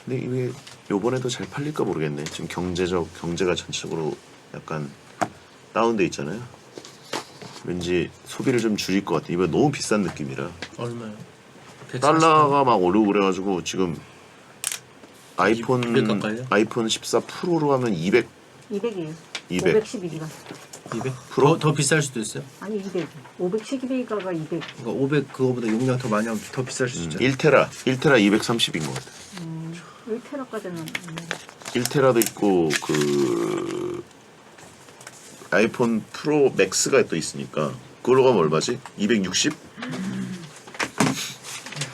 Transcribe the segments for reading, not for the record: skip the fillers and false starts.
근데 이게 요번에도 잘 팔릴까 모르겠네. 지금 경제가 전체적으로 약간 다운돼 있잖아요. 왠지 소비를 좀 줄일 것 같아. 이번 너무 비싼 느낌이라. 얼마요? 140? 달러가 막 오르고 그래가지고 지금 아이폰 200 가까이요? 아이폰 14 프로로 하면 200 200이에요. 200. 512기가. 200? 프로? 더 비쌀 수도 있어요. 아니 200. 512기가가 200. 그러니까 500 그거보다 용량 더 많이 하면 더 비쌀 수 있잖아요. 1테라 230인 것 같아. 1테라까지는 1테라도 있고 그 아이폰 프로 맥스가 또 있으니까 그걸로 가면 얼마지? 260?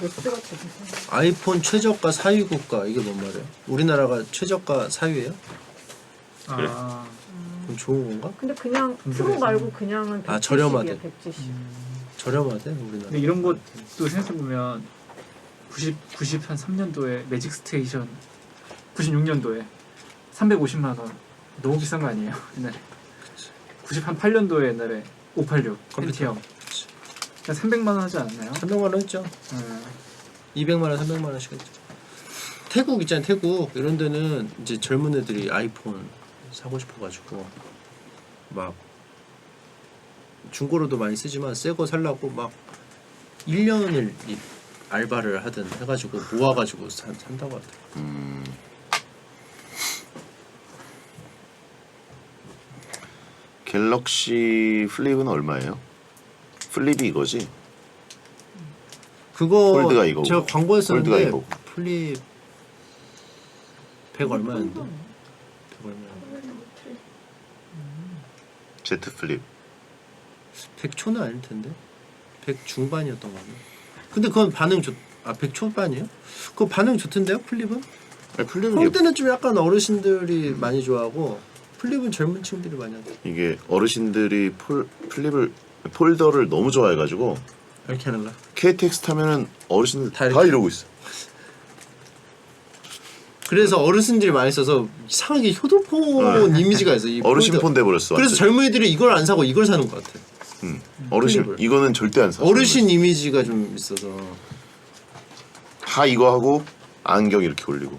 맥스가 최고. 아이폰 최저가 사유 국가 이게 뭔 말이에요? 우리나라가 최저가 사유예요? 아, 그럼 좋은 건가? 근데 그냥 프로 말고 그냥은 170이야. 저렴하대. 170. 저렴하대 우리나라. 근데 이런 것도 생각해보면 93년도에 매직 스테이션 96년도에 350만 원 너무 비싼 거 아니에요? 옛날에 98년도에 옛날에 586 펜티엄 한 300만 원 하지 않았나요? 300만 원 했죠. 200만 원, 300만 원씩 했죠. 태국 있잖아요. 태국 이런 데는 이제 젊은 애들이 아이폰 사고 싶어가지고 막 중고로도 많이 쓰지만 새 거 살라고 막 1년을 알바를 하든 해가지고 모아가지고 산다고 하더라고요. 갤럭시 플립은 얼마예요? 플립이 이거지? 그거 폴드가 이거고. 제가 광고했었는데 폴드가 이거고. 플립 100 얼마였는데? 100 얼마야? Z 플립 100 초는 아닐 텐데 100 중반이었던 거 같아요. 근데 그건 반응 100 초반이에요? 그거 반응 좋던데요? 플립은? 아니, 플립은 폴드는 좀 약간 어르신들이 많이 좋아하고 플립은 젊은 층들이 많이 하더라고요. 이게 어르신들이 플립을 폴더를 너무 좋아해가지고 이렇게 하는가? KTX 타면은 어르신들 다 다 이러고 있어. 그래서 어르신들이 많이 써서 이상하게 효도폰 이미지가 있어. 이 어르신 폴더. 폰 돼버렸어. 그래서 완전. 젊은이들이 이걸 안 사고 이걸 사는 것 같아. 어르신 플립을. 이거는 절대 안 사. 어르신 이미지가 좀 있어서 다 이거 하고 안경 이렇게 올리고.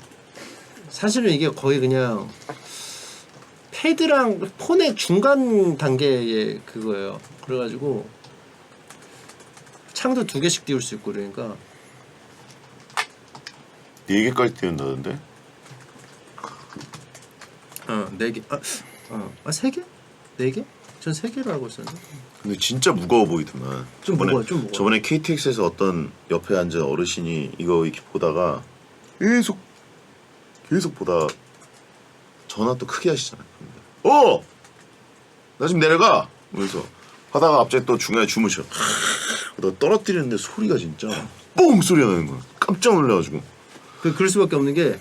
사실은 이게 거의 그냥 패드랑 폰의 중간 단계의 그거예요. 그래가지고 창도 2개씩 띄울 수 있고 그러니까 4개까지 띄운다던데? 4개 3개? 4개? 전 3개로 알고 있었는데 근데 진짜 무거워 보이더만. 좀 무거워요, 좀 무거워요. 저번에 KTX에서 어떤 옆에 앉은 어르신이 이거 이렇게 보다가 계속 보다 전화 또 크게 하시잖아요. 나 지금 내려가! 그래서 하다가 갑자기 또 중간에 주무셔. 너 떨어뜨리는데 소리가 진짜 뽕 소리가 나는 거야. 깜짝 놀라가지고. 그럴 수밖에 없는 게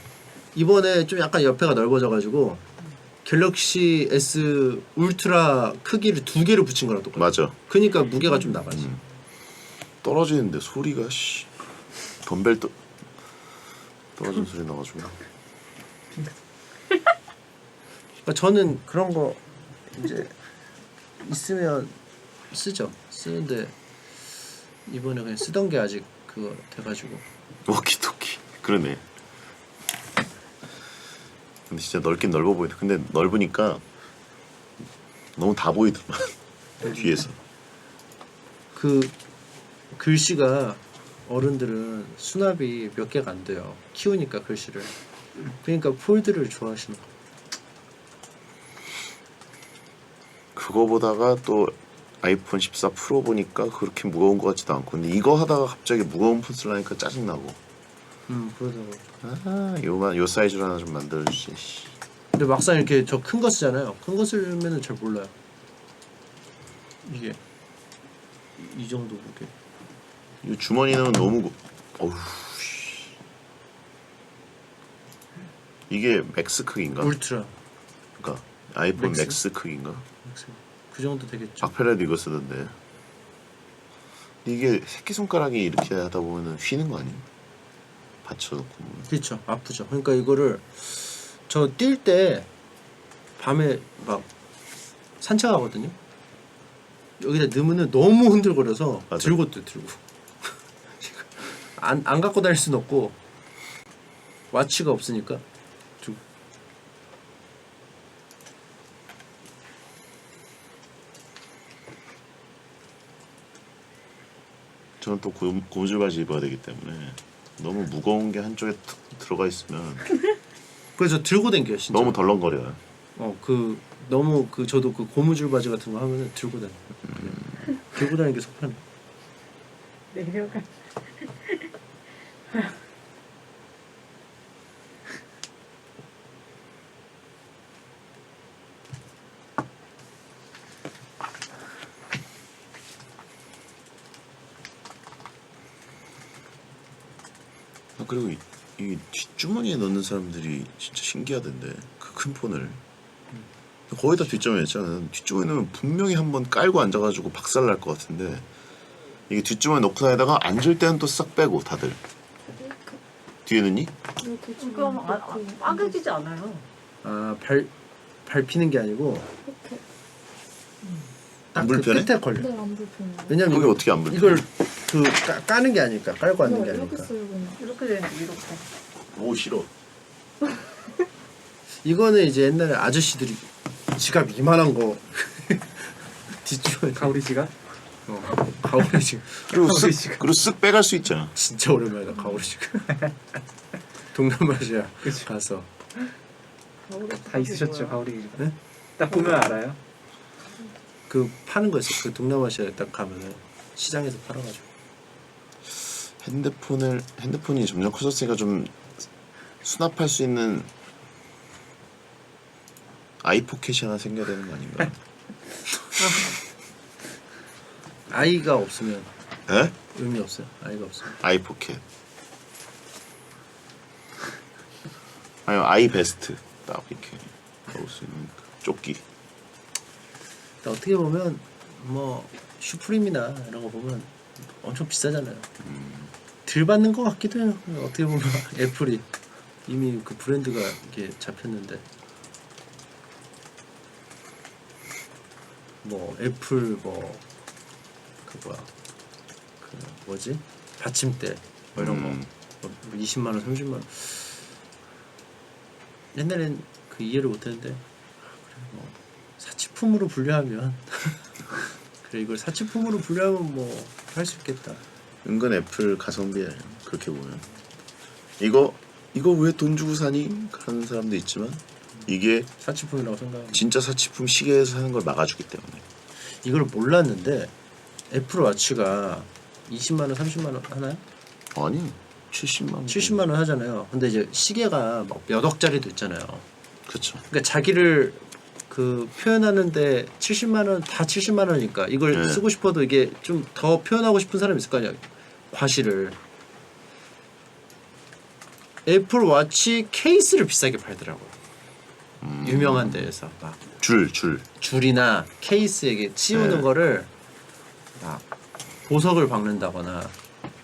이번에 좀 약간 옆에가 넓어져가지고 갤럭시 S 울트라 크기를 2개를 붙인 거랑 똑같아. 맞아. 그러니까 무게가 좀 나가지. 떨어지는데 소리가 덤벨 떨어지는 소리 나가지고. 그러니까 저는 그런 거 이제 있으면 쓰죠. 쓰는데 이번에 그냥 쓰던 게 아직 그거 돼가지고 워키토키. 그러네. 근데 진짜 넓긴 넓어 보이네. 근데 넓으니까 너무 다 보이더만. 뒤에서. 그 글씨가 어른들은 수납이 몇 개가 안 돼요. 키우니까 글씨를. 그러니까 폴드를 좋아하시는 거. 그거보다가 또 아이폰 14 프로 보니까 그렇게 무거운 것 같지도 않고. 근데 이거 하다가 갑자기 무거운 폰 쓰려니까 짜증나고. 그러더라고. 요 사이즈로 하나 좀 만들어주지. 근데 막상 이렇게 저 큰 거 쓰잖아요. 큰 거 쓰면은 잘 몰라요. 이게 이 정도 무게. 이 주머니는 너무 어우. 이게 맥스 크기인가? 울트라. 그러니까 아이폰 맥스? 맥스 크기인가? 그 정도 되겠죠. 악펠라도 이거 쓰던데. 이게 새끼손가락이 이렇게 하다 보면은 휘는 거 아니에요? 받쳐놓고 보면. 그렇죠. 아프죠. 그러니까 이거를 저 뛸 때 밤에 막 산책하거든요. 여기다 넣으면은 너무 흔들거려서 맞아. 들고 또 들고 안 갖고 다닐 순 없고 와치가 없으니까 좀 저는 또 고무줄 바지 입어야 되기 때문에 너무 무거운 게 한쪽에 툭 들어가 있으면 그래서 들고 댕겨요 진짜. 너무 덜렁거려요. 그 너무 그 저도 그 고무줄 바지 같은 거 하면은 들고 다녀. 들고 다니는 게 속편해. 내려가. 그리고 이 뒷주머니에 넣는 사람들이 진짜 신기하던데 그 큰 폰을 거의 다 뒷주머니에 있잖아. 뒷주머니 넣으면 분명히 한번 깔고 앉아가지고 박살날 것 같은데 이게 뒷주머니 넣고 다니다가 앉을 때는 또 싹 빼고 다들 뒤에 넣니? 그럼 빠개지지 않아요. 밟히는 게 아니고 이렇게. 딱 안 그 불편해? 끝에 걸려. 네, 안 불편해요. 왜냐면 그게 이걸, 어떻게 안 불편해? 이걸 그 까는 게 아니니까 깔고 앉는 게 이렇게 아니니까. 써요 그냥. 이렇게 되는 이렇게. 오 싫어. 이거는 이제 옛날에 아저씨들이 지갑 이만한 거 뒷주머니 가오리 지갑? 가오리 지갑 그리고 가오리 쓱 빼갈 수 있잖아. 진짜 오랜만이다 가오리 지갑. 동남아시아 그치. 가서 다 있으셨죠 가오리 지갑? 네? 딱 보면 알아요. 그 파는 거 있어. 그 동남아시아에 딱 가면은 시장에서 팔아가지고. 핸드폰이 점점 커졌으니까 좀 수납할 수 있는 아이포켓이 하나 생겨야 되는 거 아닌가? 아이가 없으면 에? 의미 없어요. 아이가 없으면. 아이포켓. 아니면 아이베스트 딱 이렇게 넣을 수 있는 그 조끼. 근데 어떻게 보면 뭐 슈프림이나 이런 거 보면 엄청 비싸잖아요. 덜 받는 것 같기도 해요. 어떻게 보면 애플이 이미 그 브랜드가 이게 잡혔는데 뭐 애플 뭐 그 뭐야 그 뭐지 받침대 뭐 이런 거 뭐 20만 원 30만 원 옛날엔 그 이해를 못했는데 그래 뭐 사치품으로 분류하면 그래 이걸 사치품으로 분류하면 뭐 할 수 있겠다. 은근 애플 가성비예요. 그렇게 보면 이거 왜 돈 주고 사니? 하는 사람도 있지만 이게 사치품이라고 생각하면 진짜 사치품 시계에서 사는 걸 막아주기 때문에. 이걸 몰랐는데 애플 워치가 20만 원, 30만 원 하나요? 아니 70만 원. 70만 원 하잖아요. 근데 이제 시계가 막 몇 억짜리도 있잖아요. 그렇죠. 그러니까 자기를 그 표현하는데 70만 원 다 70만 원이니까 이걸 네. 쓰고 싶어도 이게 좀 더 표현하고 싶은 사람이 있을 거 아니야. 과실을. 애플 워치 케이스를 비싸게 팔더라고요. 유명한 데에서 막 줄. 줄이나 케이스에 씌우는 네. 거를 막 보석을 박는다거나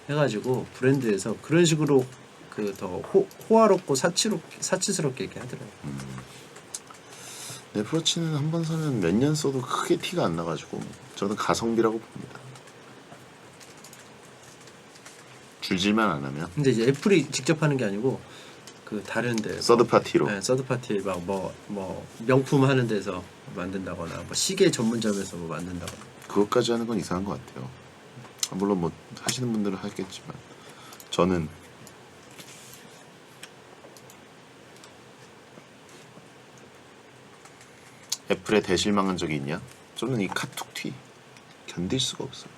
해가지고 브랜드에서 그런 식으로 그 더 호화롭고 사치스럽게 이렇게 하더라고요. 애플워치는 한 번 사면 몇 년 써도 크게 티가 안 나가지고 저는 가성비라고 봅니다. 줄질만 안 하면 근데 이제 애플이 직접 하는 게 아니고 그 다른 데 서드 파티로. 네, 서드 파티 막 뭐 명품 하는 데서 만든다거나 뭐 시계 전문점에서 뭐 만든다거나. 그것까지 하는 건 이상한 것 같아요. 물론 뭐 하시는 분들은 하겠지만 저는 애플에 대실망한 적이 있냐? 저는 이 카툭 티 견딜 수가 없어요.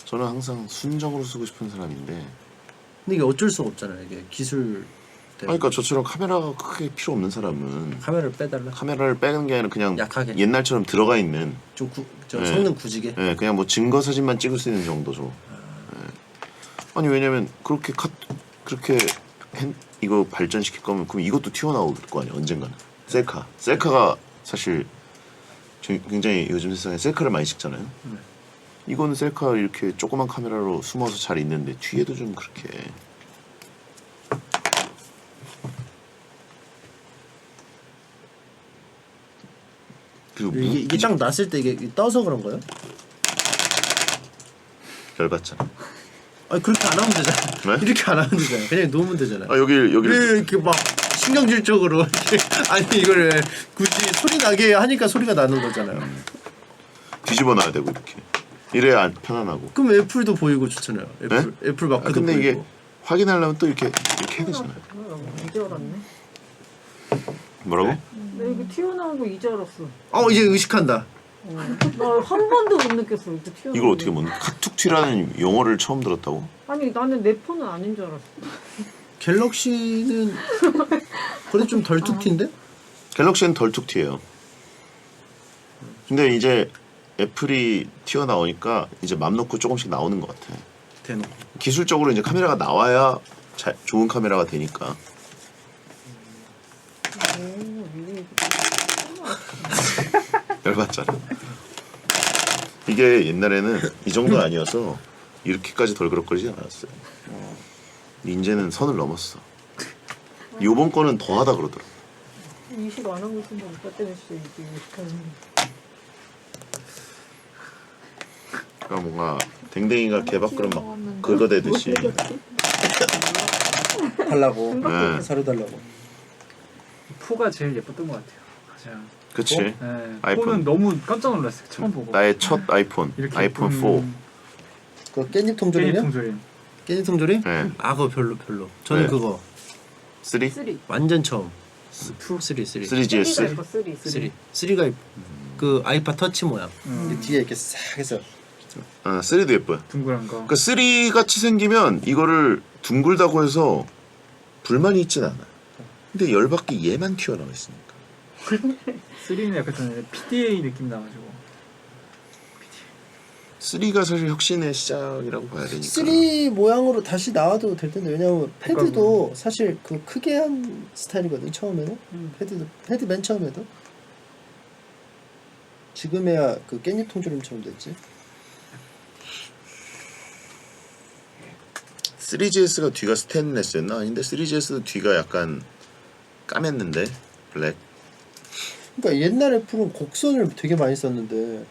저는 항상 순정으로 쓰고 싶은 사람인데 근데 이게 어쩔 수가 없잖아요. 이게 기술 때문에. 그러니까 저처럼 카메라가 크게 필요 없는 사람은 카메라를 빼달라. 카메라를 빼는 게 아니라 그냥 약하게. 옛날처럼 들어가 있는 저 네. 성능 구지게. 그냥 뭐 증거 사진만 찍을 수 있는 정도죠. 아니 왜냐면 그렇게 이거 발전시킬 거면 그럼 이것도 튀어나올 거 아니야 언젠가는. 셀카가 사실 굉장히 요즘 세상에 셀카를 많이 찍잖아요. 이거는 셀카 이렇게 조그만 카메라로 숨어서 잘 있는데 뒤에도 좀 그렇게. 그리고 이게 딱 났을 때 이게 떠서 그런 거예요? 열받잖아. 아니 그렇게 안 하면 되잖아. 네? 이렇게 안 하면 되잖아. 그냥 놓으면 되잖아. 아 여기를 왜 이렇게 막 신경질적으로 이렇게 아니 이걸 굳이 소리 나게 하니까 소리가 나는 거잖아요. 뒤집어 놔야 되고 이렇게 이래야 편안하고. 그럼 애플도 보이고 좋잖아요. 애플 마크도 근데 보이고. 이게 확인하려면 또 이렇게 해야 되잖아요. 이제 알았네. 뭐라고? 나 이거 튀어나온 거 이제 알았어. 이제 의식한다. 나 한 번도 못 느꼈어. 이거 튀어나온 이걸 어떻게 거. 못? 카툭 튀라는 용어를 처음 들었다고? 아니 나는 내 폰은 아닌 줄 알았어. 갤럭시는 그래 좀 덜 툭튀인데? 갤럭시는 덜 툭 튀어요. 근데 이제 애플이 튀어나오니까 이제 맘 놓고 조금씩 나오는 것 같아. 대놓고. 기술적으로 이제 카메라가 나와야 좋은 카메라가 되니까. 열받잖아. 이게 옛날에는 이 정도 아니어서 이렇게까지 덜그럭거리지 않았어요. 이제는 선을 넘었어. 요번 거는 더하다 그러더라. 이식 안 하고 있으면 오빠 때문에 진짜 이게 이식하는. 그러니까 뭔가 댕댕이가 개밥그릇 막 긁어대듯이. 달라고. 네. 사료 달라고. 포가 제일 예뻤던 것 같아요. 가장. 그치. 네, 아이폰. 포는 너무 깜짝 놀랐어요. 처음 보고. 나의 첫 아이폰. 이렇게 아이폰 4. 그 깻잎 깻잎 통조림이요? 통조림. 깻잎 통조림? 네. 그거 별로. 저는 네. 그거 3? 쓰리. 완전 처음. 3. 3GS. 3가 그 아이팟 터치 모양. 뒤에 이렇게 싹 해서. 3도 예뻐요. 둥그런 거. 그러니까 3 같이 생기면 이거를 둥글다고 해서 불만이 있진 않아요. 근데 열받게 얘만 튀어나와 있으니까. 3는 약간 좀 PDA 느낌 나가지고. 3가 사실 혁신의 시작이라고 봐야 되니까. 3 모양으로 다시 나와도 될 텐데 왜냐면 패드도 사실 그 크게 한 스타일이거든 처음에는. 패드 맨 처음에도. 지금에야 그 깻잎 통조림처럼 됐지. 3GS가 뒤가 스테인레스였나? 아닌데 3GS도 뒤가 약간 까맸는데 블랙. 그러니까 옛날 애플은 곡선을 되게 많이 썼는데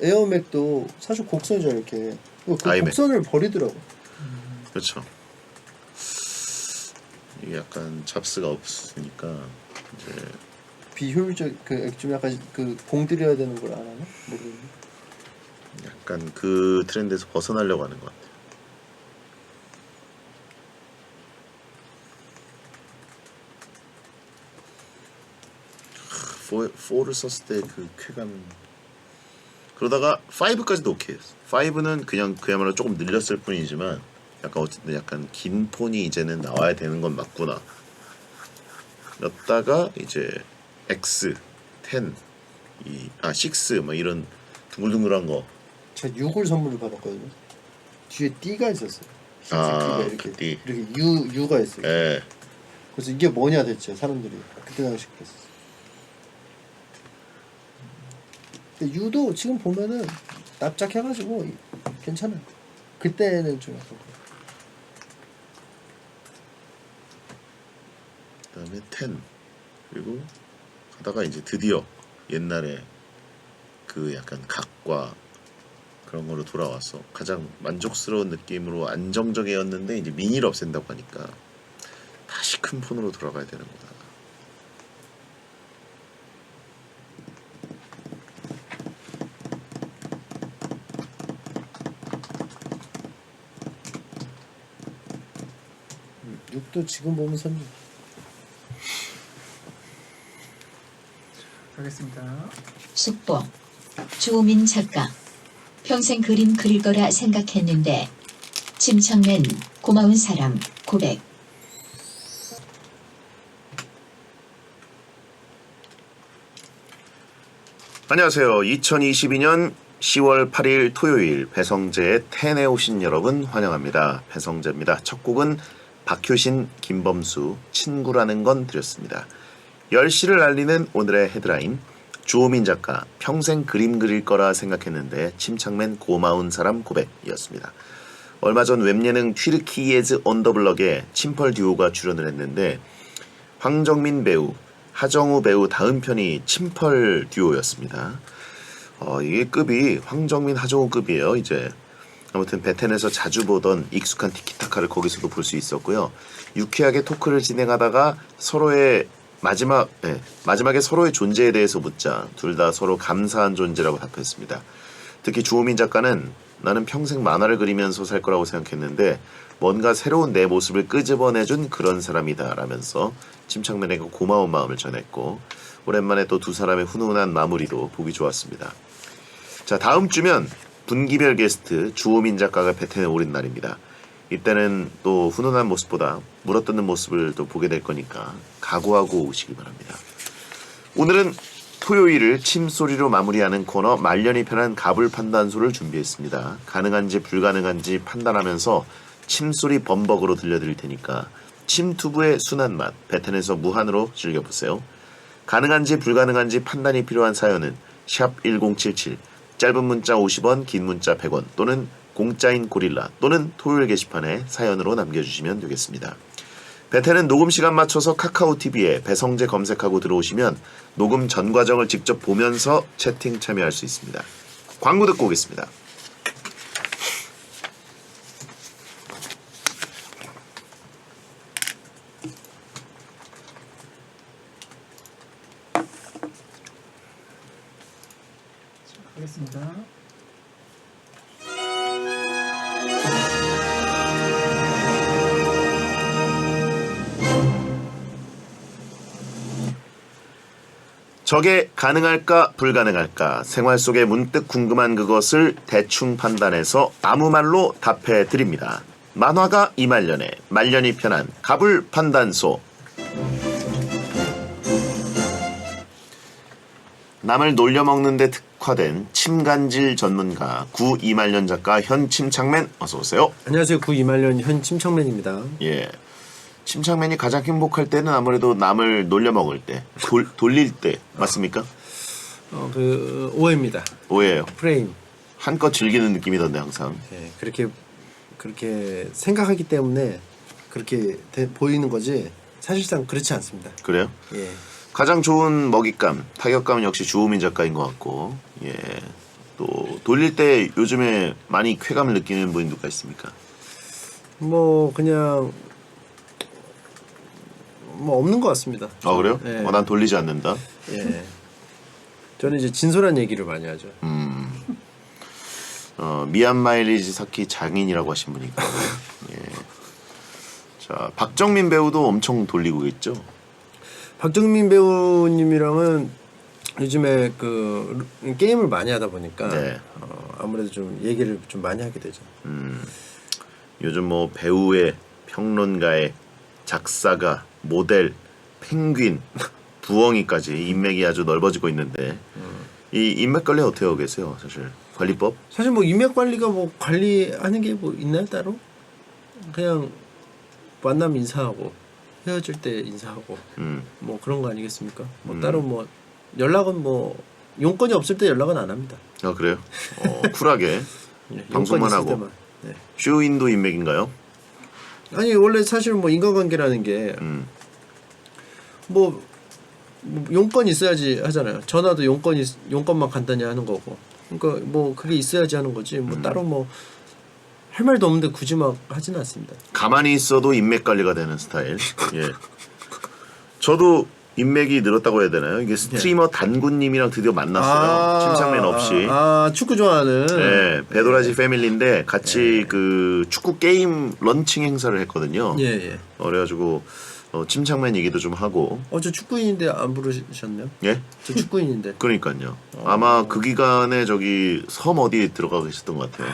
에어맥도 사실 곡선이잖아 이렇게. 그 아이맥. 곡선을 버리더라고. 그렇죠. 이게 약간 잡스가 없으니까 이제 비효율적 좀 약간 그 공들여야 되는 걸 안 하나? 모르겠네. 약간 그 트렌드에서 벗어나려고 하는 것 같아요. 4를 썼을 때 그 쾌감. 그러다가 5까지도 오케이였어. 5는 그냥 그야말로 조금 늘렸을 뿐이지만 약간 어쨌든 약간 긴 폰이 이제는 나와야 되는 건 맞구나. 였다가 이제 X, 10, 6 막 이런 둥글둥글한 거. 제가 6을 선물을 받았거든요. 뒤에 D가 있었어요. 아, 흰색 D가 그 D. 이렇게 U가 있어요. 예. 그래서 이게 뭐냐 됐죠 사람들이. 그때 당시 그랬어. 근데 U도 지금 보면은 납작해가지고 괜찮아요. 그때는 좀 약간 그다음에 10 그리고 가다가 이제 드디어 옛날에 그 약간 각과 그런 거로 돌아와서 가장 만족스러운 느낌으로 안정적이었는데 이제 미니를 없앤다고 하니까 다시 큰 폰으로 돌아가야 되는구나. 또 지금 보면 선지. 하겠습니다. 숙보 주호민 작가 평생 그림 그릴 거라 생각했는데 침착맨 고마운 사람 고백. 안녕하세요. 2022년 10월 8일 토요일 배성재의 텐에 오신 여러분 환영합니다. 배성재입니다. 첫 곡은 박효신, 김범수, 친구라는 건 드렸습니다. 10시를 알리는 오늘의 헤드라인 주호민 작가 평생 그림 그릴 거라 생각했는데 침착맨 고마운 사람 고백이었습니다. 얼마 전 웹예능 튀르키예즈 언더블럭에 침펄 듀오가 출연을 했는데 황정민 배우, 하정우 배우 다음 편이 침펄 듀오였습니다. 이게 급이 황정민, 하정우 급이에요. 이제 아무튼 베텐에서 자주 보던 익숙한 티키타카를 거기서도 볼 수 있었고요. 유쾌하게 토크를 진행하다가 마지막에 서로의 존재에 대해서 묻자 둘 다 서로 감사한 존재라고 답했습니다. 특히 주호민 작가는 나는 평생 만화를 그리면서 살 거라고 생각했는데 뭔가 새로운 내 모습을 끄집어내준 그런 사람이다 라면서 침착맨에게 고마운 마음을 전했고 오랜만에 또 두 사람의 훈훈한 마무리도 보기 좋았습니다. 자, 다음 주면 분기별 게스트 주호민 작가가 베텐에 오른 날입니다. 이때는 또 훈훈한 모습보다 물어뜯는 모습을 또 보게 될 거니까 각오하고 오시기 바랍니다. 오늘은 토요일을 침소리로 마무리하는 코너 말년이 편한 가불 판단소를 준비했습니다. 가능한지 불가능한지 판단하면서 침소리 범벅으로 들려드릴 테니까 침투부의 순한 맛 베텐에서 무한으로 즐겨보세요. 가능한지 불가능한지 판단이 필요한 사연은 샵 1077 짧은 문자 50원 긴 문자 100원 또는 공짜인 고릴라 또는 토요일 게시판에 사연으로 남겨주시면 되겠습니다. 베텐은 녹음 시간 맞춰서 카카오TV에 배성재 검색하고 들어오시면 녹음 전 과정을 직접 보면서 채팅 참여할 수 있습니다. 광고 듣고 오겠습니다. 하겠습니다. 저게 가능할까 불가능할까 생활 속에 문득 궁금한 그것을 대충 판단해서 아무 말로 답해 드립니다. 만화가 이말년의 말년이 편한 가불 판단소. 남을 놀려먹는 데 특화된 침간질 전문가 구 이말년 작가 현 침착맨 어서 오세요. 안녕하세요. 구 이말년 현 침착맨입니다. 예. 침착맨이 가장 행복할 때는 아무래도 남을 놀려먹을 때, 돌릴 때 맞습니까? 그 오해입니다. 오해예요. 프레임. 한껏 즐기는 느낌이던데 항상. 예, 그렇게 생각하기 때문에 그렇게 보이는 거지 사실상 그렇지 않습니다. 그래요? 예. 가장 좋은 먹잇감, 타격감은 역시 주호민 작가인 것 같고, 예. 또 돌릴 때 요즘에 많이 쾌감을 느끼는 분이 누가 있습니까? 뭐 그냥 뭐 없는 것 같습니다. 아 그래요? 예. 난 돌리지 않는다. 예. 저는 이제 진솔한 얘기를 많이 하죠. 미얀 마일리지 사키 장인이라고 하신 분이 있고, 예. 자 박정민 배우도 엄청 돌리고 있죠. 박정민 배우님이랑은 요즘에 그 게임을 많이 하다 보니까 네. 아무래도 좀 얘기를 좀 많이 하게 되죠. 요즘 뭐 배우의 평론가의 작사가 모델 펭귄 부엉이까지 인맥이 아주 넓어지고 있는데 이 인맥 관리 어떻게 하고 계세요? 사실 관리법? 사실 뭐 인맥 관리가 뭐 관리하는 게 뭐 있나요 따로? 그냥 만나면 인사하고 헤어질 때 인사하고 뭐 그런 거 아니겠습니까? 뭐 따로 뭐 연락은 뭐 용건이 없을 때 연락은 안 합니다. 아 그래요? 쿨하게 예, 방송만 용건이 있을 하고. 때만. 네. 쇼인도 인맥인가요? 아니 원래 사실 뭐 인간관계라는 게 뭐 용건이 있어야지 하잖아요. 전화도 용건만 간단히 하는 거고. 그러니까 뭐 그게 있어야지 하는 거지. 뭐 따로 뭐 할 말도 없는데 굳이 막 하지는 않습니다. 가만히 있어도 인맥 관리가 되는 스타일. 예. 저도 인맥이 늘었다고 해야 되나요? 이게 스트리머 단군님이랑 드디어 만났어요. 침착맨 없이. 축구 좋아하는. 네, 배도라지 패밀리인데 같이 그 축구 게임 런칭 행사를 했거든요. 예. 그래가지고 침착맨 얘기도 좀 하고. 저 축구인인데 안 부르셨네요? 예? 저 축구인인데. 그러니까요. 아마 그 기간에 저기 섬 어디에 들어가 계셨던 것 같아요.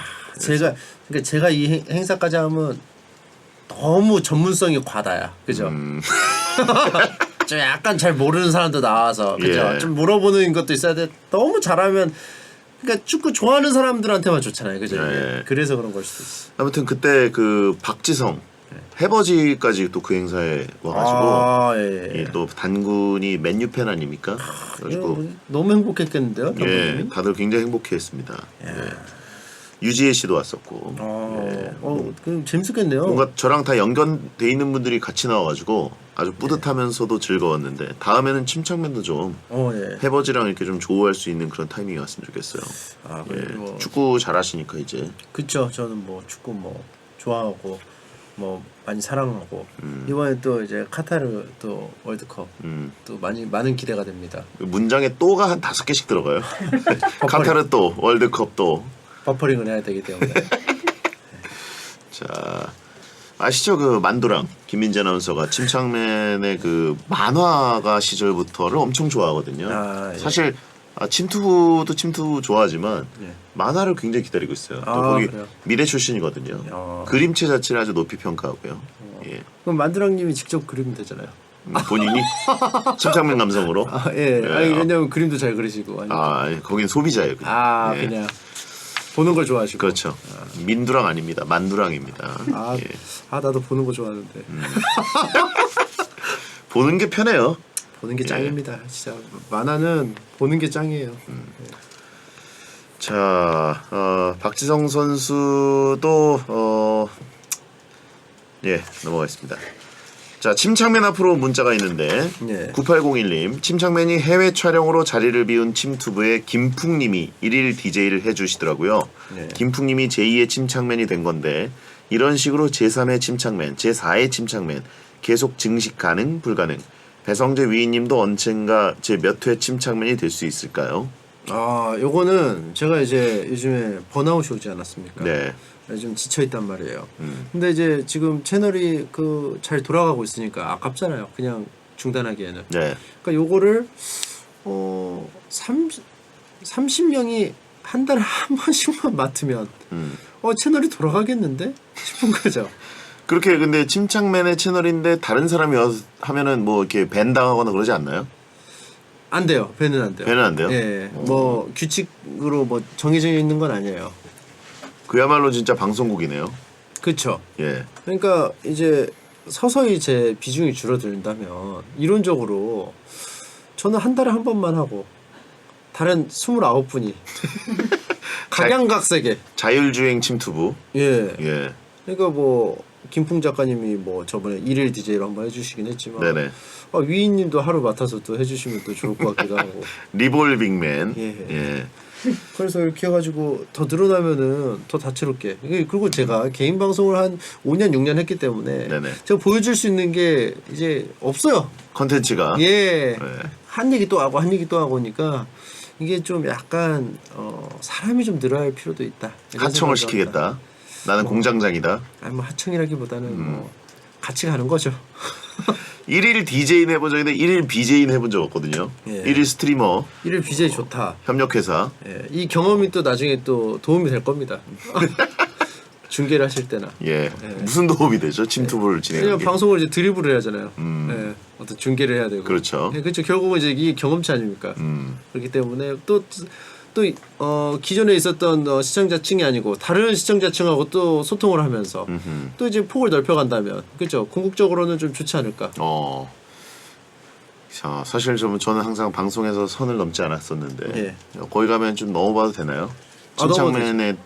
제가 이 행사까지 하면 너무 전문성이 과다야. 그죠? 좀 약간 잘 모르는 사람도 나와서 그죠? 예. 좀 물어보는 것도 있어야 돼. 너무 잘하면 그러니까 축구 좋아하는 사람들한테만 좋잖아요. 그죠? 예. 그래서 그런 걸 수도 있어. 아무튼 그때 그 박지성 해버지까지 또 그 행사에 와가지고 예. 또 단군이 맨유 팬 아닙니까? 그래가지고 너무 행복했겠는데요? 예, 감독님이? 다들 굉장히 행복해했습니다. 예. 유지혜 씨도 왔었고. 예. 그럼 재밌었겠네요. 뭔가 저랑 다 연결돼 있는 분들이 같이 나와가지고 아주 뿌듯하면서도 즐거웠는데 다음에는 침착맨도 좀 예. 해버지랑 이렇게 좀 조우할 수 있는 그런 타이밍이 왔으면 좋겠어요. 예. 뭐 축구 잘하시니까 이제. 그쵸. 저는 뭐 축구 뭐 좋아하고 뭐 많이 사랑하고 이번에 또 이제 카타르 또 월드컵 또 많은 기대가 됩니다. 문장에 또가 한 5개씩 들어가요. 카타르 또 월드컵 또. 버퍼링을 해야 되기 때문에. 자, 아시죠? 그 만두랑 김민재 아나운서가 침착맨의 그 만화가 시절부터를 엄청 좋아하거든요. 예. 사실 침투도 침투 좋아하지만 예. 만화를 굉장히 기다리고 있어요. 또 거기 그래요? 미래 출신이거든요. 그림체 자체를 아주 높이 평가하고요. 예. 그럼 만두랑님이 직접 그리면 되잖아요. 본인이 침착맨 감성으로. 예. 예. 아니 왜냐면 그림도 잘 그리시고. 거긴 소비자예요. 그냥. 예. 그냥 보는 걸 좋아하시고. 그렇죠. 민두랑 아닙니다. 만두랑입니다. 예. 나도 보는 거 좋아하는데. 보는 게 편해요. 보는 게 짱입니다. 진짜 만화는 보는 게 짱이에요. 자, 박지성 선수도 넘어가겠습니다. 자, 침착맨 앞으로 문자가 있는데 예. 9801님 침착맨이 해외 촬영으로 자리를 비운 침투부의 김풍님이 1일 DJ를 해주시더라고요. 예. 김풍님이 제2의 침착맨이 된 건데 이런 식으로 제3의 침착맨, 제4의 침착맨 계속 증식 가능 불가능. 배성재 위인님도 언젠가 제 몇 회 침착맨이 될 수 있을까요? 요거는 제가 이제 요즘에 번아웃이 오지 않았습니까? 네. 좀 지쳐 있단 말이에요. 근데 이제 지금 채널이 잘 돌아가고 있으니까 아깝잖아요. 그냥 중단하기에는. 네. 그러니까 요거를 30명이 한 달에 한 번씩만 맡으면 채널이 돌아가겠는데 싶은 거죠. 그렇게 근데 침착맨의 채널인데 다른 사람이 하면은 뭐 이렇게 밴 당하거나 그러지 않나요? 안 돼요. 배는 안 돼요. 배는 안 돼요? 예. 뭐 규칙으로 뭐 정해져 있는 건 아니에요. 그야말로 진짜 방송국이네요. 그렇죠. 예. 그러니까 이제 서서히 제 비중이 줄어든다면 이론적으로 저는 한 달에 한 번만 하고 다른 29분이 각양각색의 자율주행 침투부. 예. 예. 그러니까 뭐 김풍 작가님이 뭐 저번에 1일 DJ로 한번 해주시긴 했지만 네네. 위인님도 하루 맡아서 또 해주시면 또 좋을 것 같기도 하고. 리볼빙맨. 예. 예. 그래서 이렇게 해가지고 더 늘어나면은 더 다채롭게. 그리고 제가 개인 방송을 한 5년 6년 했기 때문에 네네. 제가 보여줄 수 있는 게 이제 없어요. 컨텐츠가. 예. 네. 한 얘기 또 하고 한 얘기 또 하고 하니까 이게 좀 약간 사람이 좀 늘어야 할 필요도 있다. 이런 하청을 생각을 합니다. 시키겠다. 나는 공장장이다. 아니 뭐 하청이라기보다는 뭐 같이 가는 거죠. 1일 DJ는 해본 적인데 1일 BJ는 해본 적 없거든요. 예. 1일 스트리머, 1일 BJ 좋다. 협력회사. 예. 이 경험이 또 나중에 또 도움이 될 겁니다. 중계를 하실 때나. 예. 무슨 도움이 되죠? 침투부를 왜냐면 진행하는 게. 방송을 이제 드리블을 해야 하잖아요. 예. 어떤 중계를 해야 되고. 그렇죠. 예, 그렇죠. 결국은 이제 이게 경험치 아닙니까? 그렇기 때문에 또 기존에 있었던 시청자층이 아니고 다른 시청자층하고 또 소통을 하면서 또 이제 폭을 넓혀간다면 그렇죠. 궁극적으로는 좀 좋지 않을까. 자, 사실 저는 항상 방송에서 선을 넘지 않았었는데 예. 거기 가면 좀 넘어봐도 되나요? 넘어도 침착맨의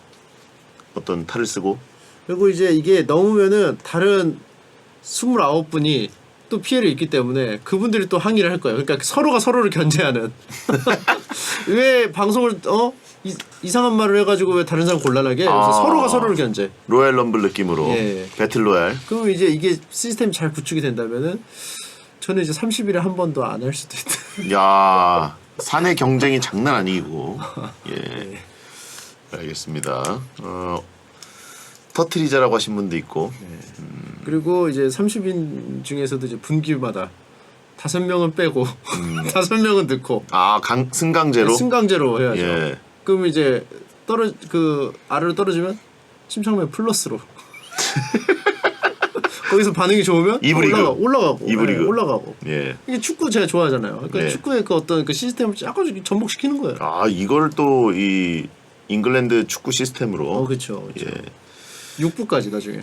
어떤 탈을 쓰고. 그리고 이제 이게 넘으면은 다른 29분이 또 피해를 입기 때문에 그분들이 또 항의를 할 거예요. 그러니까 서로가 서로를 견제하는. 왜 방송을 이상한 말을 해가지고 왜 다른 사람 곤란하게 그래서 서로가 서로를 견제. 로얄 럼블 느낌으로 예. 배틀 로얄. 그럼 이제 이게 시스템이 잘 구축이 된다면은 저는 이제 30일에 한 번도 안 할 수도 있다. 야, 사내 경쟁이 장난 아니고. 예. 알겠습니다. 터트리자라고 하신 분도 있고. 그리고 이제 30인 중에서도 이제 분기마다 5명은 빼고 5명은 넣고 승강제로. 승강제로 해야죠. 예. 그럼 이제 아래로 떨어지면 침착맨 플러스로. 거기서 반응이 좋으면 이브 리그. 올라가고 이브 리그. 올라가고. 예. 이게 축구 제가 좋아하잖아요. 그러니까 예. 축구의 그 어떤 그 시스템을 약간 접목시키는 거예요. 이걸 또 이 잉글랜드 축구 시스템으로. 그렇죠. 예. 6부까지 나중에.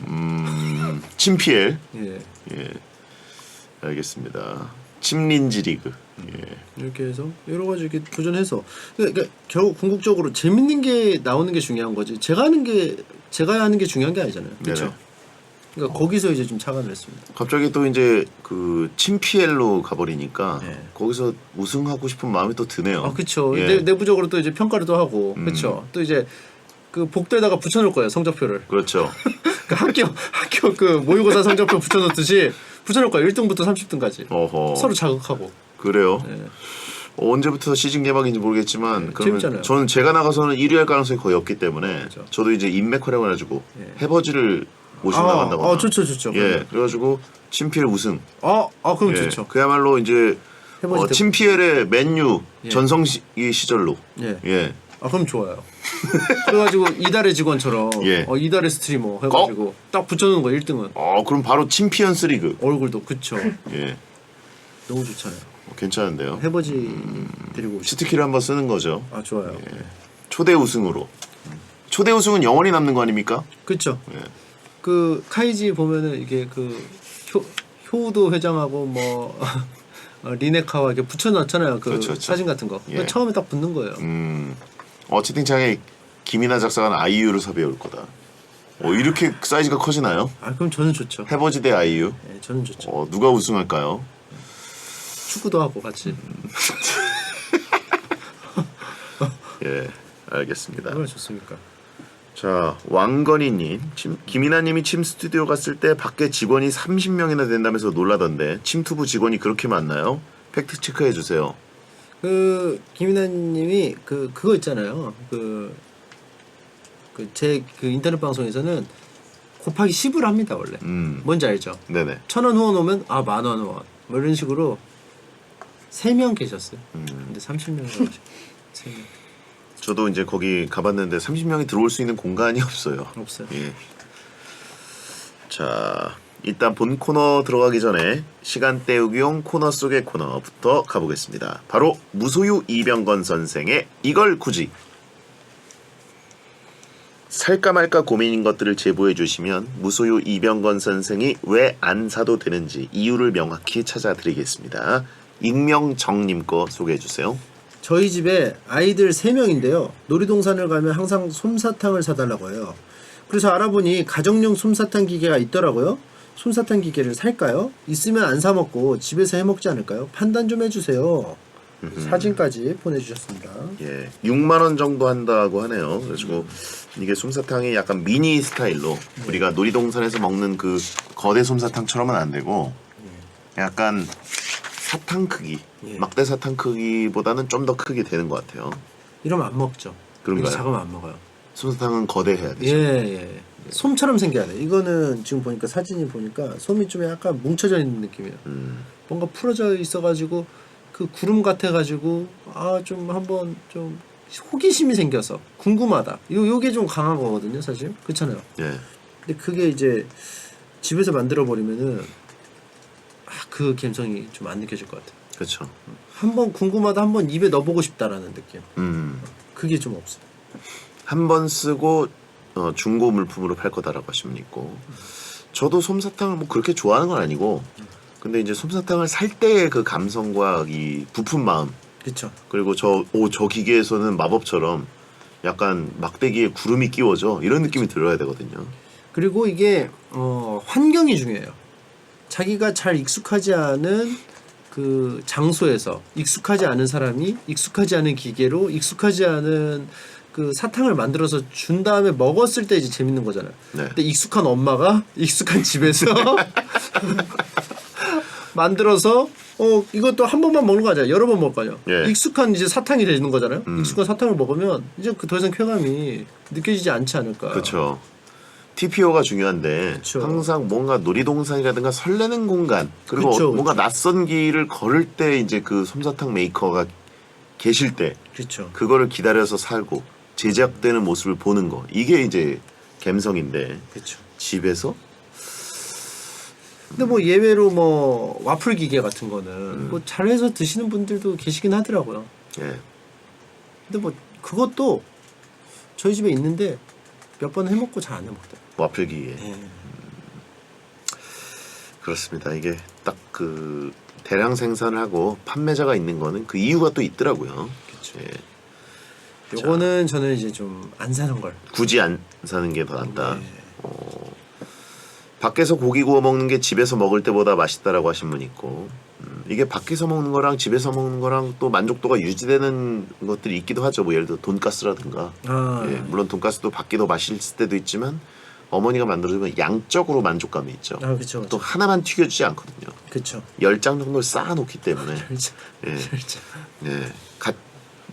침피엘. 예. 예. 알겠습니다. 침린지 리그. 예. 이렇게 해서 여러 가지 이렇게 도전해서 그러니까 결국 궁극적으로 재밌는 게 나오는 게 중요한 거지. 제가 하는 게 중요한 게 아니잖아요. 그렇죠? 네네. 그러니까 거기서 이제 좀 착안을 했습니다. 갑자기 또 이제 그 팀PL로 가버리니까 네. 거기서 우승하고 싶은 마음이 또 드네요. 아, 그렇죠. 예. 내부적으로 또 이제 평가를 또 하고, 그렇죠. 또 이제 그 복도에다가 붙여놓을 거예요, 성적표를. 그렇죠. 그 학교 그 모의고사 성적표 붙여놓듯이 붙여놓을 거예요. 1등부터 30등까지. 어허. 서로 자극하고. 그래요. 네. 언제부터 시즌 개막인지 모르겠지만 그러면 재밌잖아요. 저는 제가 나가서는 1위 할 가능성이 거의 없기 때문에 그렇죠. 저도 이제 인맥 활용을 해가지고 예. 해버지를 모시고 나간다거나. 좋죠. 예, 그래가지고 팀PL 우승. 그럼 예, 좋죠. 그야말로 이제 해버지 때- 팀PL의 맨유 예. 전성기 시절로. 예. 예. 그럼 좋아요. 그래가지고 이달의 직원처럼 예. 이달의 스트리머 해가지고 딱 붙여놓는 거 1등은 그럼 바로 팀피언스 리그. 얼굴도 그쵸. 예. 너무 좋잖아요. 괜찮은데요. 해버지 데리고 오시. 치트키를 한번 쓰는 거죠. 좋아요. 초대 우승으로. 초대 우승은 영원히 남는 거 아닙니까? 그쵸. 예. 그 카이지 보면은 이게 그 효도 회장하고 뭐 리네카와 이렇게 붙여놨잖아요. 그 그렇죠. 사진 같은 거. 예. 처음에 딱 붙는 거예요. 채팅창에 김이나 작사가는 아이유를 섭외해 올 거다. 이렇게 사이즈가 커지나요? 그럼 저는 좋죠. 해버지 대 아이유. 네, 저는 좋죠. 누가 우승할까요? 축구도 하고 같이. 예, 알겠습니다. 얼마나 좋습니까? 자, 왕건희님, 김이나님이 침 스튜디오 갔을 때 밖에 직원이 30명이나 된다면서 놀라던데 침투부 직원이 그렇게 많나요? 팩트 체크해 주세요. 그 김이나님이 그거 있잖아요. 제 인터넷 방송에서는 곱하기 10을 합니다 원래. 뭔지 알죠? 네네. 1,000원 후원 오면 10,000원 후원. 뭐 이런 식으로 3명 계셨어요. 근데 30명이라고 하시고 3명 저도 이제 거기 가봤는데 30명이 들어올 수 있는 공간이 없어요. 없어요. 예. 자, 일단 본 코너 들어가기 전에 시간 때우기용 코너 속의 코너부터 가보겠습니다. 바로 무소유 이병건 선생의 이걸 굳이. 살까 말까 고민인 것들을 제보해 주시면 무소유 이병건 선생이 왜 안 사도 되는지 이유를 명확히 찾아드리겠습니다. 익명정님 거 소개해 주세요. 저희 집에 아이들 3명인데요. 놀이동산을 가면 항상 솜사탕을 사달라고 해요. 그래서 알아보니 가정용 솜사탕 기계가 있더라고요. 솜사탕 기계를 살까요? 있으면 안 사 먹고 집에서 해 먹지 않을까요? 판단 좀 해주세요. 사진까지 보내주셨습니다. 예, 6만 원 정도 한다고 하네요. 그래가지고 이게 솜사탕이 약간 미니 스타일로 우리가 놀이동산에서 먹는 그 거대 솜사탕처럼은 안 되고 약간 사탕 크기, 예. 막대 사탕 크기보다는 좀 더 크게 되는 것 같아요. 이러면 안 먹죠. 그런가요? 이렇게 작으면 안 먹어요. 솜사탕은 거대해야 되죠. 예. 솜처럼 생겨야 돼. 이거는 지금 보니까 사진이 보니까 솜이 좀 약간 뭉쳐져 있는 느낌이에요. 뭔가 풀어져 있어가지고 그 구름 같아가지고 좀 한번 좀 호기심이 생겨서 궁금하다. 요게 좀 강한 거거든요, 사실. 그렇잖아요. 예. 근데 그게 이제 집에서 만들어 버리면은 그 감성이 좀 안 느껴질 것 같아요. 그렇죠. 한번 궁금하다, 한번 입에 넣어보고 싶다라는 느낌. 그게 좀 없어요. 한 번 쓰고 중고 물품으로 팔 거다라고 하시면 있고, 저도 솜사탕을 뭐 그렇게 좋아하는 건 아니고, 근데 이제 솜사탕을 살 때의 그 감성과 이 부푼 마음, 그렇죠. 그리고 저 기계에서는 마법처럼 약간 막대기에 구름이 끼워져 이런 느낌이 들어야 되거든요. 그리고 이게 환경이 중요해요. 자기가 잘 익숙하지 않은 그 장소에서 익숙하지 않은 사람이 익숙하지 않은 기계로 익숙하지 않은 그 사탕을 만들어서 준 다음에 먹었을 때 이제 재밌는 거잖아요. 네. 근데 익숙한 엄마가 익숙한 집에서 만들어서 이것도 한 번만 먹는 거 아니야. 여러 번 먹을 거 아니야. 예. 익숙한 이제 사탕이 되는 거잖아요. 익숙한 사탕을 먹으면 이제 더 이상 쾌감이 느껴지지 않지 않을까. 그렇죠. TPO가 중요한데 그쵸. 항상 뭔가 놀이동산이라든가 설레는 공간 그리고 그쵸, 뭔가 낯선 길을 걸을 때 이제 그 솜사탕 메이커가 계실 때 그렇죠. 그거를 기다려서 살고 제작되는 모습을 보는 거 이게 이제 감성인데 그렇죠. 집에서 근데 뭐 예외로 뭐 와플 기계 같은 거는 뭐 잘해서 드시는 분들도 계시긴 하더라고요. 예. 근데 뭐 그것도 저희 집에 있는데 몇 번 해먹고 잘 안 해먹더라고요. 와플기에 그렇습니다. 이게 딱 그 대량 생산하고 판매자가 있는 거는 그 이유가 또 있더라고요. 그쵸. 예, 요거는 저는 이제 좀 안 사는 걸. 굳이 안 사는 게 더 낫다. 네. 밖에서 고기 구워 먹는 게 집에서 먹을 때보다 맛있다라고 하신 분 있고, 이게 밖에서 먹는 거랑 집에서 먹는 거랑 또 만족도가 유지되는 것들이 있기도 하죠. 뭐 예를 들어 돈가스라든가. 아, 예, 물론 돈가스도 밖이 더 맛있을 때도 있지만 어머니가 만들어주면 양적으로 만족감이 있죠. 아 그쵸. 또 하나만 튀겨주지 않거든요. 그쵸. 10장 정도를 쌓아놓기 때문에 절자. 예, 절자. 예,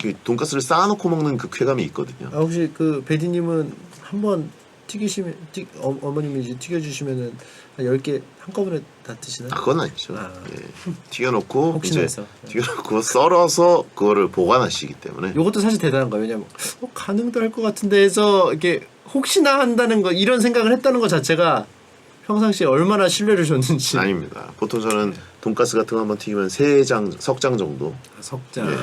그 돈가스를 쌓아놓고 먹는 그 쾌감이 있거든요. 아 혹시 그 베디님은 한번 튀기시면 어머님이 이제 튀겨주시면은 한 10개 한꺼번에 다 드시나요? 아, 그건 아니죠. 아. 예, 튀겨놓고 혹시나 이제 해서. 튀겨놓고 썰어서 그거를 보관하시기 때문에 요것도 사실 대단한 거예요. 왜냐면 가능도 할 것 같은데 해서 이렇게 혹시나 한다는 거 이런 생각을 했다는 것 자체가 평상시에 얼마나 신뢰를 줬는지. 아닙니다. 보통 저는 돈가스 같은 거 한번 튀기면 3장, 석장 정도. 아, 석장. 예.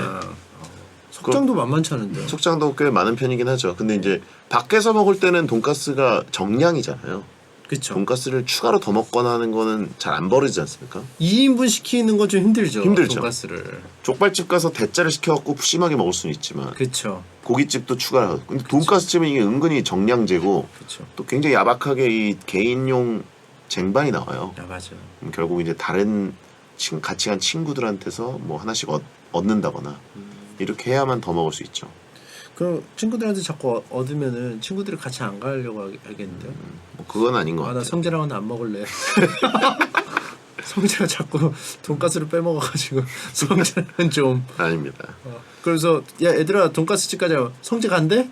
석장도 만만치 않은데. 속장도 꽤 많은 편이긴 하죠. 근데 이제 밖에서 먹을 때는 돈가스가 정량이잖아요. 그쵸. 돈가스를 추가로 더 먹거나 하는 거는 잘 안 버리지 않습니까? 2인분 시키는 건 좀 힘들죠. 힘들죠. 돈가스를. 족발집 가서 대짜를 시켜갖고 푸짐하게 먹을 수는 있지만 그쵸. 고깃집도 추가하고. 근데 돈가스집은 이게 은근히 정량제고 그쵸. 또 굉장히 야박하게 이 개인용 쟁반이 나와요. 야 맞아. 결국 이제 다른 같이 간 친구들한테서 뭐 하나씩 얻는다거나 이렇게 해야만 더 먹을 수 있죠. 그럼 친구들한테 자꾸 얻으면은 친구들이 같이 안 가려고 하겠는데요? 뭐 그건 아닌 것 아 같아요. 나 성재랑은 안 먹을래. 성재가 자꾸 돈가스를 빼먹어가지고 성재는 좀. 아닙니다. 그래서 야 얘들아 돈가스집 가자. 성재 간대?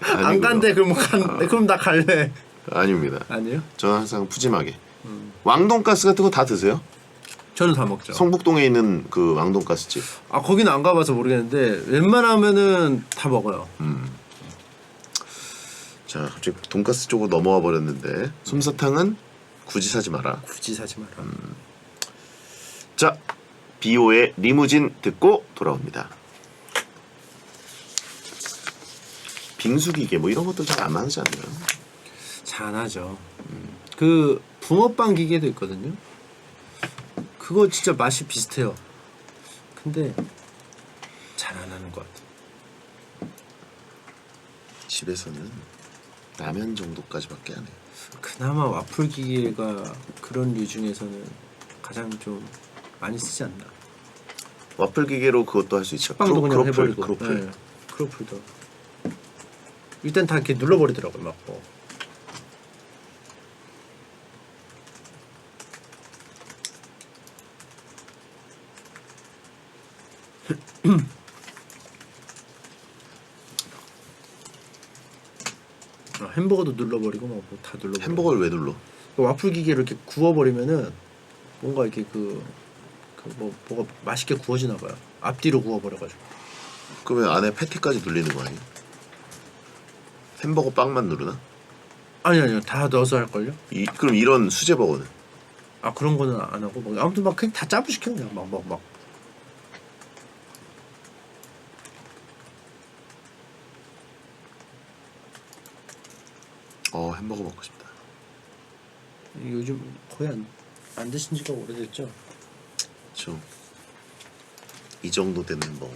안 아니고요. 간대. 그럼 나 갈래. 아닙니다. 아니요? 저는 항상 푸짐하게. 왕돈가스 같은 거 다 드세요? 저는 다 먹죠. 성북동에 있는 그 왕돈가스집. 아 거기는 안 가봐서 모르겠는데 웬만하면은 다 먹어요. 자, 갑자기 돈가스 쪽으로 넘어와 버렸는데 솜사탕은 굳이 사지 마라. 굳이 사지 마라. 자, 비오의 리무진 듣고 돌아옵니다. 빙수기계 뭐 이런 것도 잘 안 하지 않나요? 잘하죠. 그 붕어빵 기계도 있거든요. 그거 진짜 맛이 비슷해요. 근데 잘 안 하는 것 같아. 집에서는 라면 정도까지밖에 안 해요. 그나마 와플 기계가 그런 류 중에서는 가장 좀 많이 쓰지 않나. 와플 기계로 그것도 할 수 있죠. 빵도 그냥 크로플, 해버리고. 크로플. 네, 크로플도. 일단 다 이렇게 눌러버리더라고요. 막 뭐. 햄버거도 눌러버리고 막 다 눌러버리고. 햄버거를 왜 눌러? 와플 기계로 이렇게 구워버리면은 뭔가 이렇게 뭐가 맛있게 구워지나 봐요. 앞뒤로 구워버려가지고. 그러면 안에 패티까지 눌리는 거 아니에요? 햄버거 빵만 누르나? 아니요 다 넣어서 할 걸요. 그럼 이런 수제버거는? 아 그런 거는 안 하고 뭐 아무튼 막 그냥 다 짜부 시켜 그냥 막. 햄버거 먹고 싶다. 요즘 거의 안 드신 지가 오래됐죠. 그렇죠. 이 정도 되는 햄버거.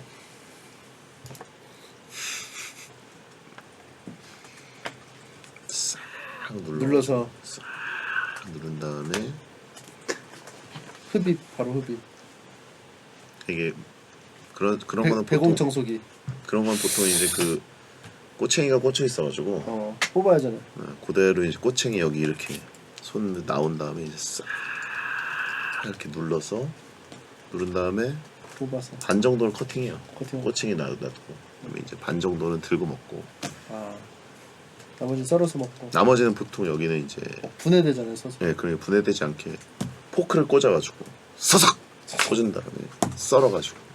싹 눌러서 싹 누른 다음에 흡입 바로 흡입. 이게 그런 거는 보통 배공 청소기. 그런 건 보통 이제 그 꼬챙이가 꽂혀 있어가지고 뽑아야잖아요. 그대로 이제 꼬챙이 여기 이렇게 손 나온 다음에 이제 싹 이렇게 누른 다음에 뽑아서. 반 정도는 커팅해요. 커팅. 꼬챙이 놔두고 그다음에 이제 반 정도는 들고 먹고 나머지 썰어서 먹고. 나머지는 보통 여기는 이제 분해되잖아요 서서. 그러니까 분해되지 않게 포크를 꽂아가지고 서삭 꽂은 다음에 썰어가지고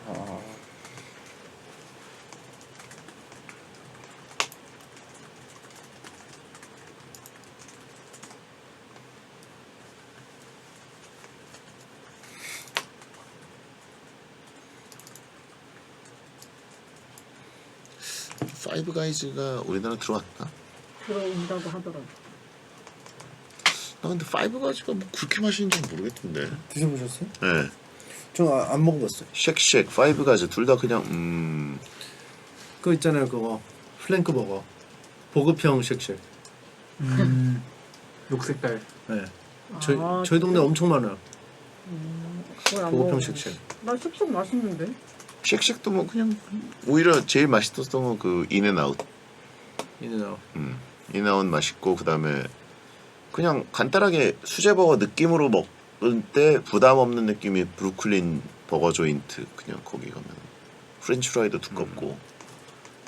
파이브 가이즈가 우리나라 들어왔나? 들어온다고 하더라고. 나 근데 파이브 가지가 뭐 그렇게 맛있는지 모르겠던데. 드셔보셨어요? 네. 저안 먹어봤어요. 쉑쉑 파이브 가지 둘 다 그냥 그거 있잖아요, 그거 플랭크 버거, 보급형 쉑쉑. 녹색깔. 네. 아, 저희 동네 엄청 많아요. 그걸 안 보급형 먹어봤어. 쉑쉑. 나 쉑쉑 맛있는데. 쉑쉑도 뭐 그냥 오히려 제일 맛있었던 건 그 인앤아웃. 이네나. 인앤아웃 맛있고 그다음에 그냥 간단하게 수제버거 느낌으로 먹을 때 부담 없는 느낌이 브루클린 버거 조인트. 그냥 거기 가면 프렌치 프라이도 두껍고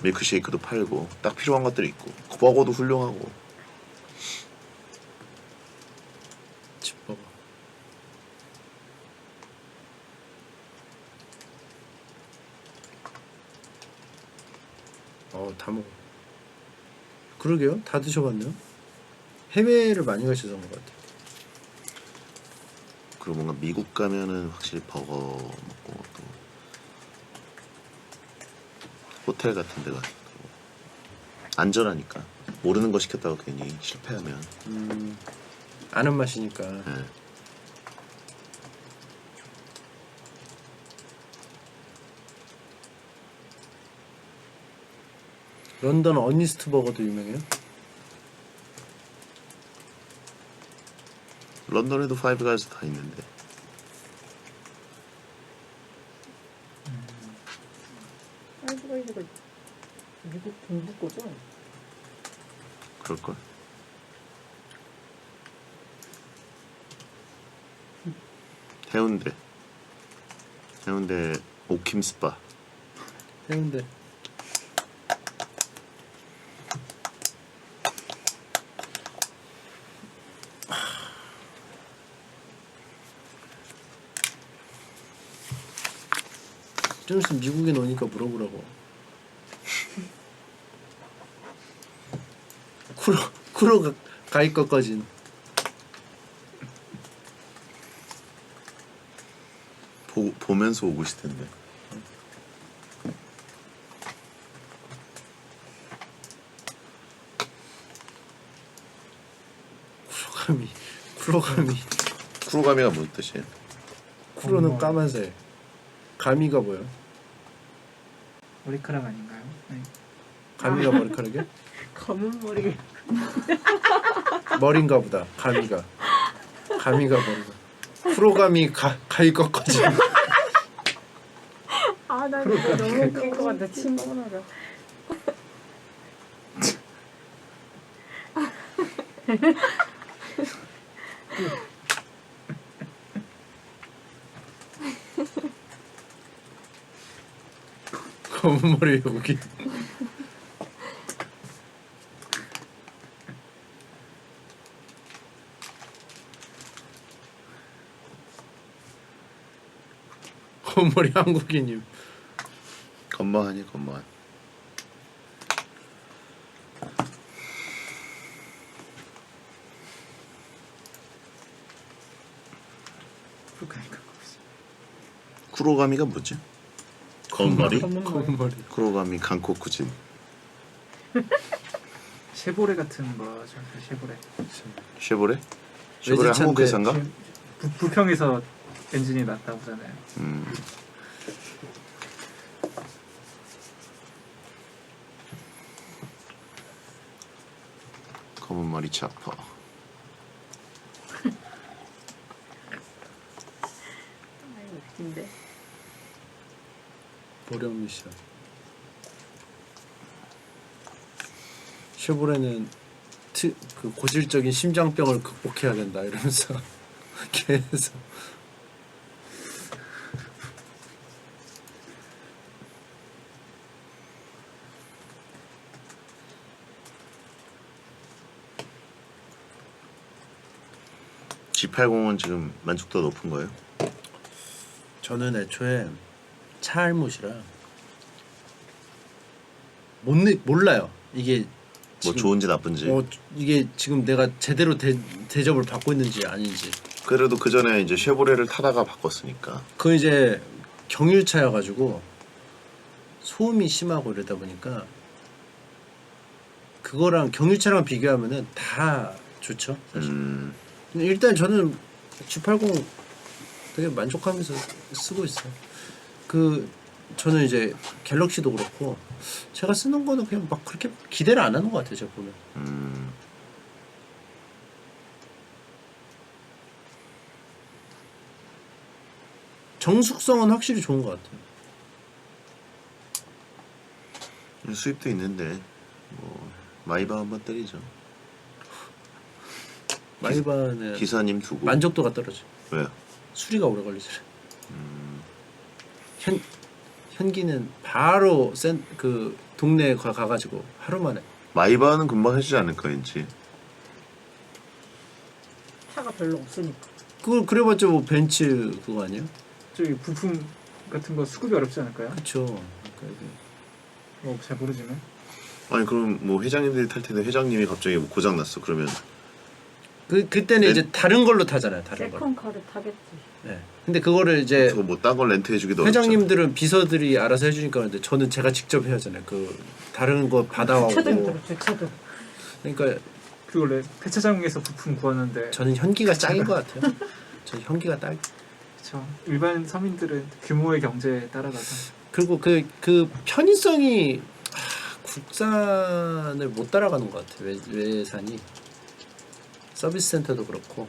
밀크쉐이크도 팔고 딱 필요한 것들이 있고 버거도 훌륭하고. 집버거. 다 먹어. 그러게요. 다 드셔봤네요. 해외를 많이 가셔서 그런 것 같아요. 그리고 뭔가 미국 가면은 확실히 버거 먹고 또 호텔 같은 데가 안전하니까 모르는 거 시켰다고 괜히 실패하면 아는 맛이니까. 예. 런던 어니스트 버거도 유명해요. 런던에도 파이브 가이즈 다 있는데 파이브가이즈가 미국 동부 거죠? 그럴걸. 해운대 오킴스파. 해운대. 좀 있으면 미국에 오니까 물어보라고. 쿠로 가입 것까진. 보면서 오고 싶을 텐데. 쿠로가미. 쿠로가미가 무슨 뜻이에요? 쿠로는 까만색. 가미가 뭐야? 머리카락 아닌가요? 네. 가미가 머리카락이야? 검은 머리. 머리인가 보다. 가미가 머리가. 쿠로가미 가입 것까지. 아, 나 이거 너무 웃긴 것 같아. 침 뻔하다. 검은 머리 여기. 검은 머리 한국인님. 건망하니 건망. 그러니까 쿠로가미가 뭐지? 검머리? 검은 머리. 쿠로가미 강코쿠진. 쉐보레 같은 거죠. 그 쉐보레. 쉐보레? 쉐보레 외제차인데 한국 회사인가? 부평에서 엔진이 났다고 하잖아요. 검은 머리 차퍼. 아이고, 웃긴데. 보령 미션. 쉐보레는 그 고질적인 심장병을 극복해야 된다 이러면서 계속. G80은 지금 만족도가 높은 거예요? 저는 애초에 차 알못이라 몰라요. 이게 뭐 지금, 좋은지 나쁜지. 이게 지금 내가 제대로 대접을 받고 있는지 아닌지. 그래도 그 전에 이제 쉐보레를 타다가 바꿨으니까. 그 이제 경유차여가지고 소음이 심하고 이러다 보니까 그거랑 경유차랑 비교하면은 다 좋죠 사실. 일단 저는 G80 되게 만족하면서 쓰고 있어요. 그 저는 이제 갤럭시도 그렇고 제가 쓰는 거는 그냥 막 그렇게 기대를 안 하는 것 같아요. 제가 보면. 정숙성은 확실히 좋은 것 같아요. 수입도 있는데 뭐 마이바 한번 때리죠. 마이바는 기사님 두고. 만족도가 떨어져. 왜요? 수리가 오래 걸리잖아요. 현기는 바로 그 동네에 가가지고 하루 만에. 마이바는 금방 해주지 않을까 왠지. 차가 별로 없으니까. 그걸 그래봤자 뭐 벤츠 그거 아니에요? 저기 부품 같은 거 수급이 어렵지 않을까요? 그렇죠. 그러니까 뭐 잘 모르지만. 아니 그럼 뭐 회장님들이 탈 텐데 회장님이 갑자기 뭐 고장 났어 그러면 그때는 렌- 이제 다른 걸로 타잖아요. 다른 걸. 세컨카를 타겠지. 네. 근데 그거를 이제 그거 뭐 딴 걸 렌트해주기도 회장님들은 비서들이 알아서 해주니까 하는데 저는 제가 직접 해야 하잖아요. 그 다른 거 받아오고. 주차도 힘들어. 주차도. 그러니까 그걸 폐차장에서 부품 구하는데 저는 현기가 짱인 것 같아요. 저 현기가 딱. 그쵸. 일반 서민들은 규모의 경제에 따라가서 그리고 그 편의성이 국산을 못 따라가는 것 같아요. 외산이 서비스 센터도 그렇고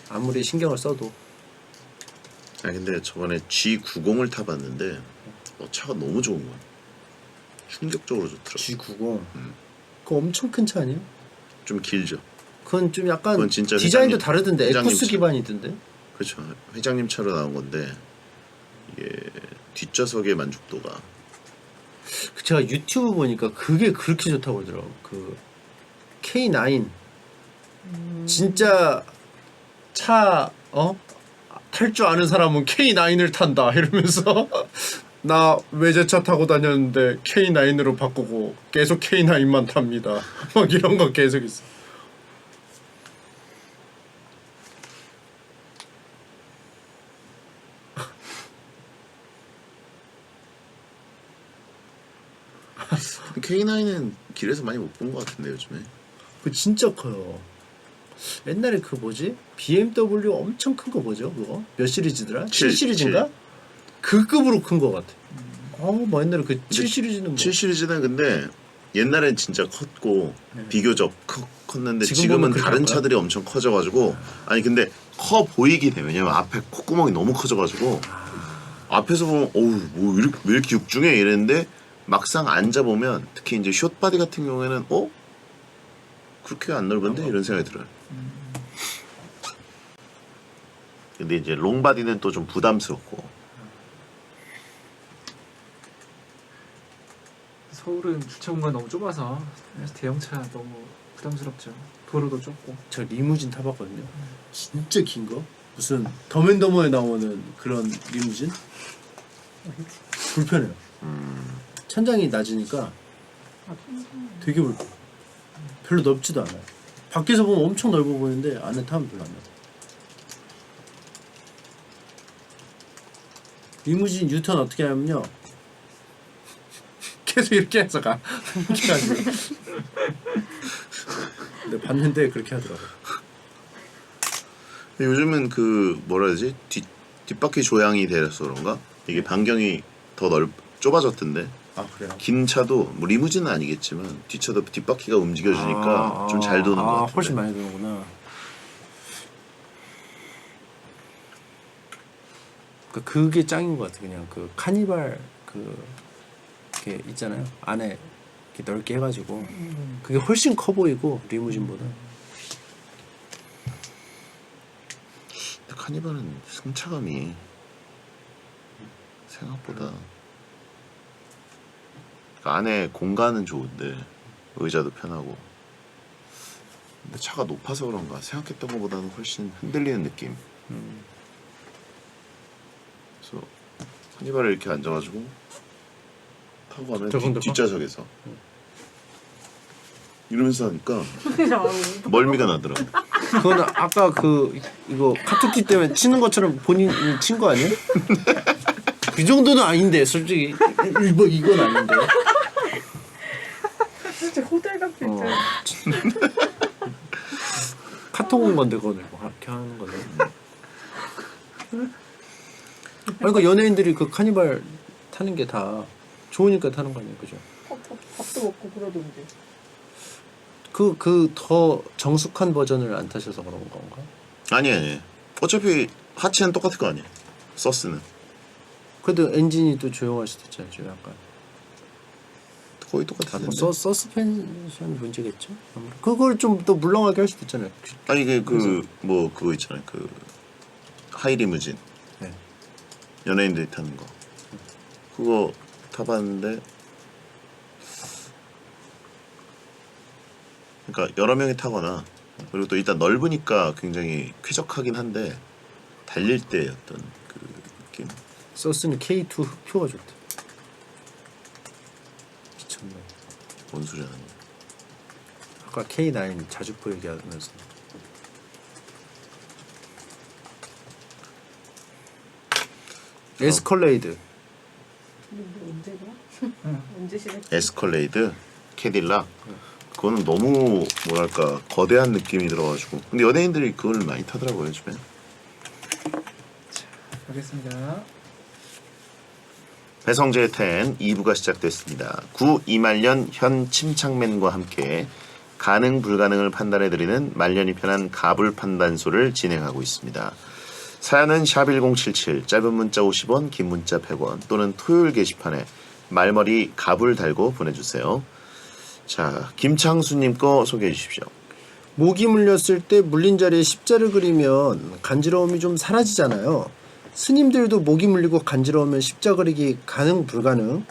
아무리 신경을 써도. 아 근데 저번에 G90을 타봤는데 차가 너무 좋은 거야. 충격적으로 좋더라고. G90. 그거 엄청 큰 차 아니에요? 좀 길죠. 그건 좀 약간 그건 진짜 디자인도 회장님- 다르던데 회장님 에쿠스 차. 기반이던데. 그렇죠. 회장님 차로 나온 건데 이게 뒷좌석의 만족도가 제가 유튜브 보니까 그게 그렇게 좋다고 그러더라고. 그 K9 진짜 차 탈 줄 아는 사람은 K9을 탄다 이러면서 나 외제차 타고 다녔는데 K9으로 바꾸고 계속 K9만 탑니다. 막 이런 거 계속 있어. K9은 길에서 많이 못 본 것 같은데 요즘에. 그 진짜 커요. 옛날에 그 뭐지? BMW 엄청 큰 거 뭐죠? 그거 몇 시리즈더라? 7 시리즈인가? 그 급으로 큰 거 같아. 뭐 옛날에 그 7 시리즈는 뭐 7 시리즈는 근데 옛날엔 진짜 컸고 네. 비교적 컸는데 지금 지금은 보면 그렇게 다른 커요? 차들이 엄청 커져가지고 아니 근데 커 보이긴 해. 왜냐면 앞에 콧구멍이 너무 커져가지고 앞에서 보면 어우 뭐 왜 이렇게 육중해 이랬는데 막상 앉아보면 특히 이제 숏바디 같은 경우에는 그렇게 안 넓은데 이런 생각이 들어요. 근데 이제 롱바디는 또 좀 부담스럽고. 서울은 주차 공간 너무 좁아서 그래서 대형차 너무 부담스럽죠. 도로도 좁고. 저 리무진 타봤거든요. 진짜 긴 거. 무슨 더맨더머에 나오는 그런 리무진. 불편해요. 천장이 낮으니까 되게 불편해. 별로 넓지도 않아요. 밖에서 보면 엄청 넓어 보이는데 안에 타면 별로 안 넓어. 리무진 유턴 어떻게 하냐면요. 계속 이렇게 해서 가. 이렇게 가지고. 근데 봤는데 그렇게 하더라고요. 요즘은 그 뭐라 해야 되지? 뒷바퀴 조향이 돼서 그런가? 이게 반경이 더 좁아졌던데. 아 그래요? 긴 차도 뭐 리무진은 아니겠지만 뒷차도 뒷바퀴가 움직여지니까 좀 잘 도는 것 같은데. 훨씬 많이 도는구나. 그게 짱인 것 같아. 그냥 그 카니발 게 있잖아요. 안에 이렇게 넓게 해가지고 그게 훨씬 커 보이고 리무진보다. 근데 카니발은 승차감이 생각보다 그 안에 공간은 좋은데 의자도 편하고 근데 차가 높아서 그런가 생각했던 것보다는 훨씬 흔들리는 느낌. 그래서 카니발에 이렇게 앉아가지고 타고 가면 뒷좌석에서 이러면서 하니까 멀미가 나더라고. 그건 아까 이거 카투티 때문에 치는 것처럼 본인이 친 거 아니야? 그 정도는 아닌데 솔직히 이건 아닌데. 진짜 호들갑 진짜. 보통 온 건데 그거는 뭐 그렇게 하는 건데. 그러니까 연예인들이 그 카니발 타는 게 다 좋으니까 타는 거 아니에요, 그죠? 밥도 먹고 그러던데. 그 더 정숙한 버전을 안 타셔서 그런 건가? 아니. 어차피 하체는 똑같을 거 아니에요. 서스는 그래도 엔진이 또 조용할 수도 있잖아요, 좀 약간. 거의 똑같은데. 서스펜션 문제겠죠? 아무래도. 그걸 좀 더 물렁하게 할 수도 있잖아요. 아니 이게 뭐 그거 있잖아요. 그 하이리무진 네. 연예인들이 타는 거. 그거 타봤는데, 그러니까 여러 명이 타거나 그리고 또 일단 넓으니까 굉장히 쾌적하긴 한데 달릴 때 어떤 그 느낌. 서스는 K2 흑표가 좋대. 미쳤네. 뭔 소리 하는 거야? 아까 K9 자주포 얘기하면서. 에스컬레이드. 근데 언제가? 언제 시작? 에스컬레이드, 캐딜락. 그거는 너무 뭐랄까 거대한 느낌이 들어가지고. 근데 연예인들이 그걸 많이 타더라고요 요즘에. 가겠습니다. 배성재의 10 2부가 시작됐습니다. 구 이말년 현 침착맨과 함께 가능 불가능을 판단해드리는 말년이 편한 가불 판단소를 진행하고 있습니다. 사연은 샵1077 짧은 문자 50원 긴 문자 100원 또는 토요일 게시판에 말머리 가불 달고 보내주세요. 자, 김창수님 거 소개해 주십시오. 모기 물렸을 때 물린 자리에 십자를 그리면 간지러움이 좀 사라지잖아요. 스님들도 모기 물리고 간지러우면 십자 그리기 가능 불가능?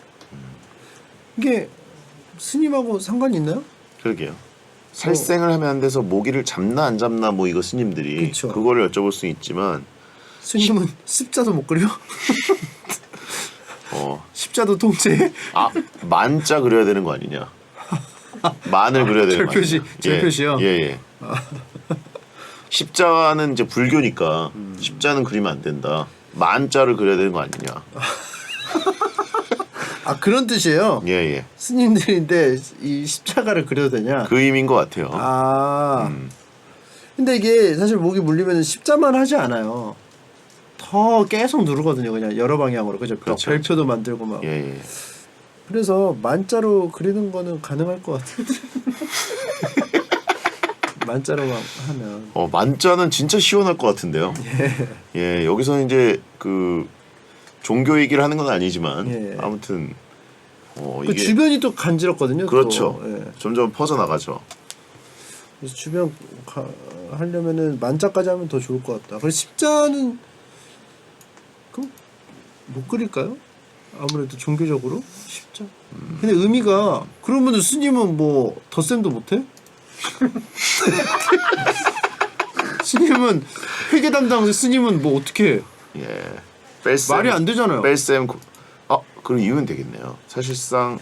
이게 스님하고 상관이 있나요? 그러게요. 살생을 하면 안 돼서 모기를 잡나 안 잡나 뭐 이거 스님들이 그쵸. 그거를 여쭤볼 수 있지만 스님은 십자도 못 그려? 십자도 통째? 만자 그려야 되는 거 아니냐? 만을 그려야 되는 거 절표시, 아니냐? 절표시요? 예. 십자는 이제 불교니까 십자는 그리면 안 된다. 만자를 그려야 되는 거 아니냐? 아 그런 뜻이에요? 예. 스님들인데 이 십자가를 그려도 되냐? 그 의미인 것 같아요. 근데 이게 사실 목이 물리면 십자만 하지 않아요. 더 계속 누르거든요. 그냥 여러 방향으로. 그죠? 그렇죠. 별표도 만들고 막. 예. 그래서 만자로 그리는 거는 가능할 것 같아요. 만자로만 하면. 만자는 진짜 시원할 것 같은데요. 예, 여기서 이제 그 종교 얘기를 하는 건 아니지만 예. 아무튼 그 이게 주변이 또 간지럽거든요. 그렇죠. 또. 예. 점점 퍼져 나가죠. 그래서 주변 하려면은 만자까지 하면 더 좋을 것 같다. 그래서 십자는 그럼 못 그릴까요? 아무래도 종교적으로 십자. 근데 의미가 그러면 스님은 뭐 덧셈도 못해? 스님은 회계 담당 스님은 뭐 어떻게 해? 예. 뺄셈, 말이 안 되잖아요. 뺄셈. 그럼 이유는 되겠네요. 사실상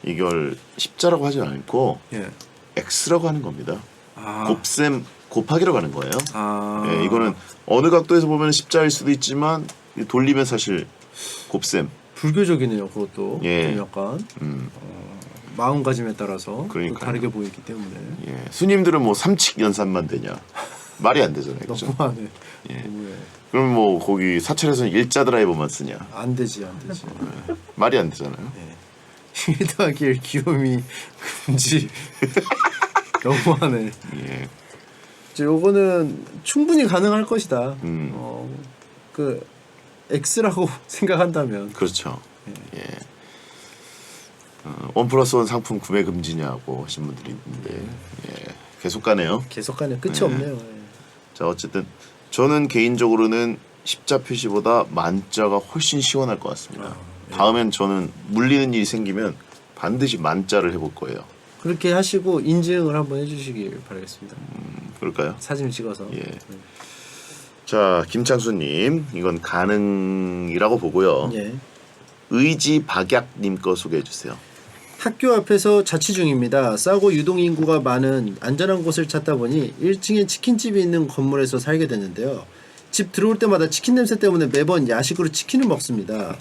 이걸 십자라고 하지 않고 예. X라고 하는 겁니다. 아. 곱셈 곱하기라고 하는 거예요. 아. 예, 이거는 어느 각도에서 보면 십자일 수도 있지만 돌리면 사실 곱셈. 불교적이네요. 그것도 예. 좀 약간 마음가짐에 따라서 또 그러니까요. 다르게 보이기 때문에 예. 스님들은 뭐 삼칙 연산만 되냐? 말이 안 되잖아요. 그죠? 너무하네. 예. 너무해. 그럼 뭐 거기 사찰에서는 일자 드라이버만 쓰냐? 안 되지. 말이 안 되잖아요. 1 더하기 1 귀요미 금지. 너무하네. 예. 이제 요거는 충분히 가능할 것이다. 음. 그 X라고 생각한다면 그렇죠. 예. 1+1 상품 구매 금지냐고 하신 분들이 있는데 예. 계속 가네요. 계속 가네. 끝이 네. 없네요. 예. 자 어쨌든 저는 개인적으로는 십자 표시보다 만자가 훨씬 시원할 것 같습니다. 다음엔 저는 물리는 일이 생기면 반드시 만자를 해볼 거예요. 그렇게 하시고 인증을 한번 해주시길 바라겠습니다. 그럴까요? 사진을 찍어서. 예. 자 김창수님 이건 가능이라고 보고요. 예. 의지박약님 거 소개해 주세요. 학교 앞에서 자취 중입니다. 싸고 유동 인구가 많은 안전한 곳을 찾다 보니 1층에 치킨집이 있는 건물에서 살게 됐는데요. 집 들어올 때마다 치킨 냄새 때문에 매번 야식으로 치킨을 먹습니다.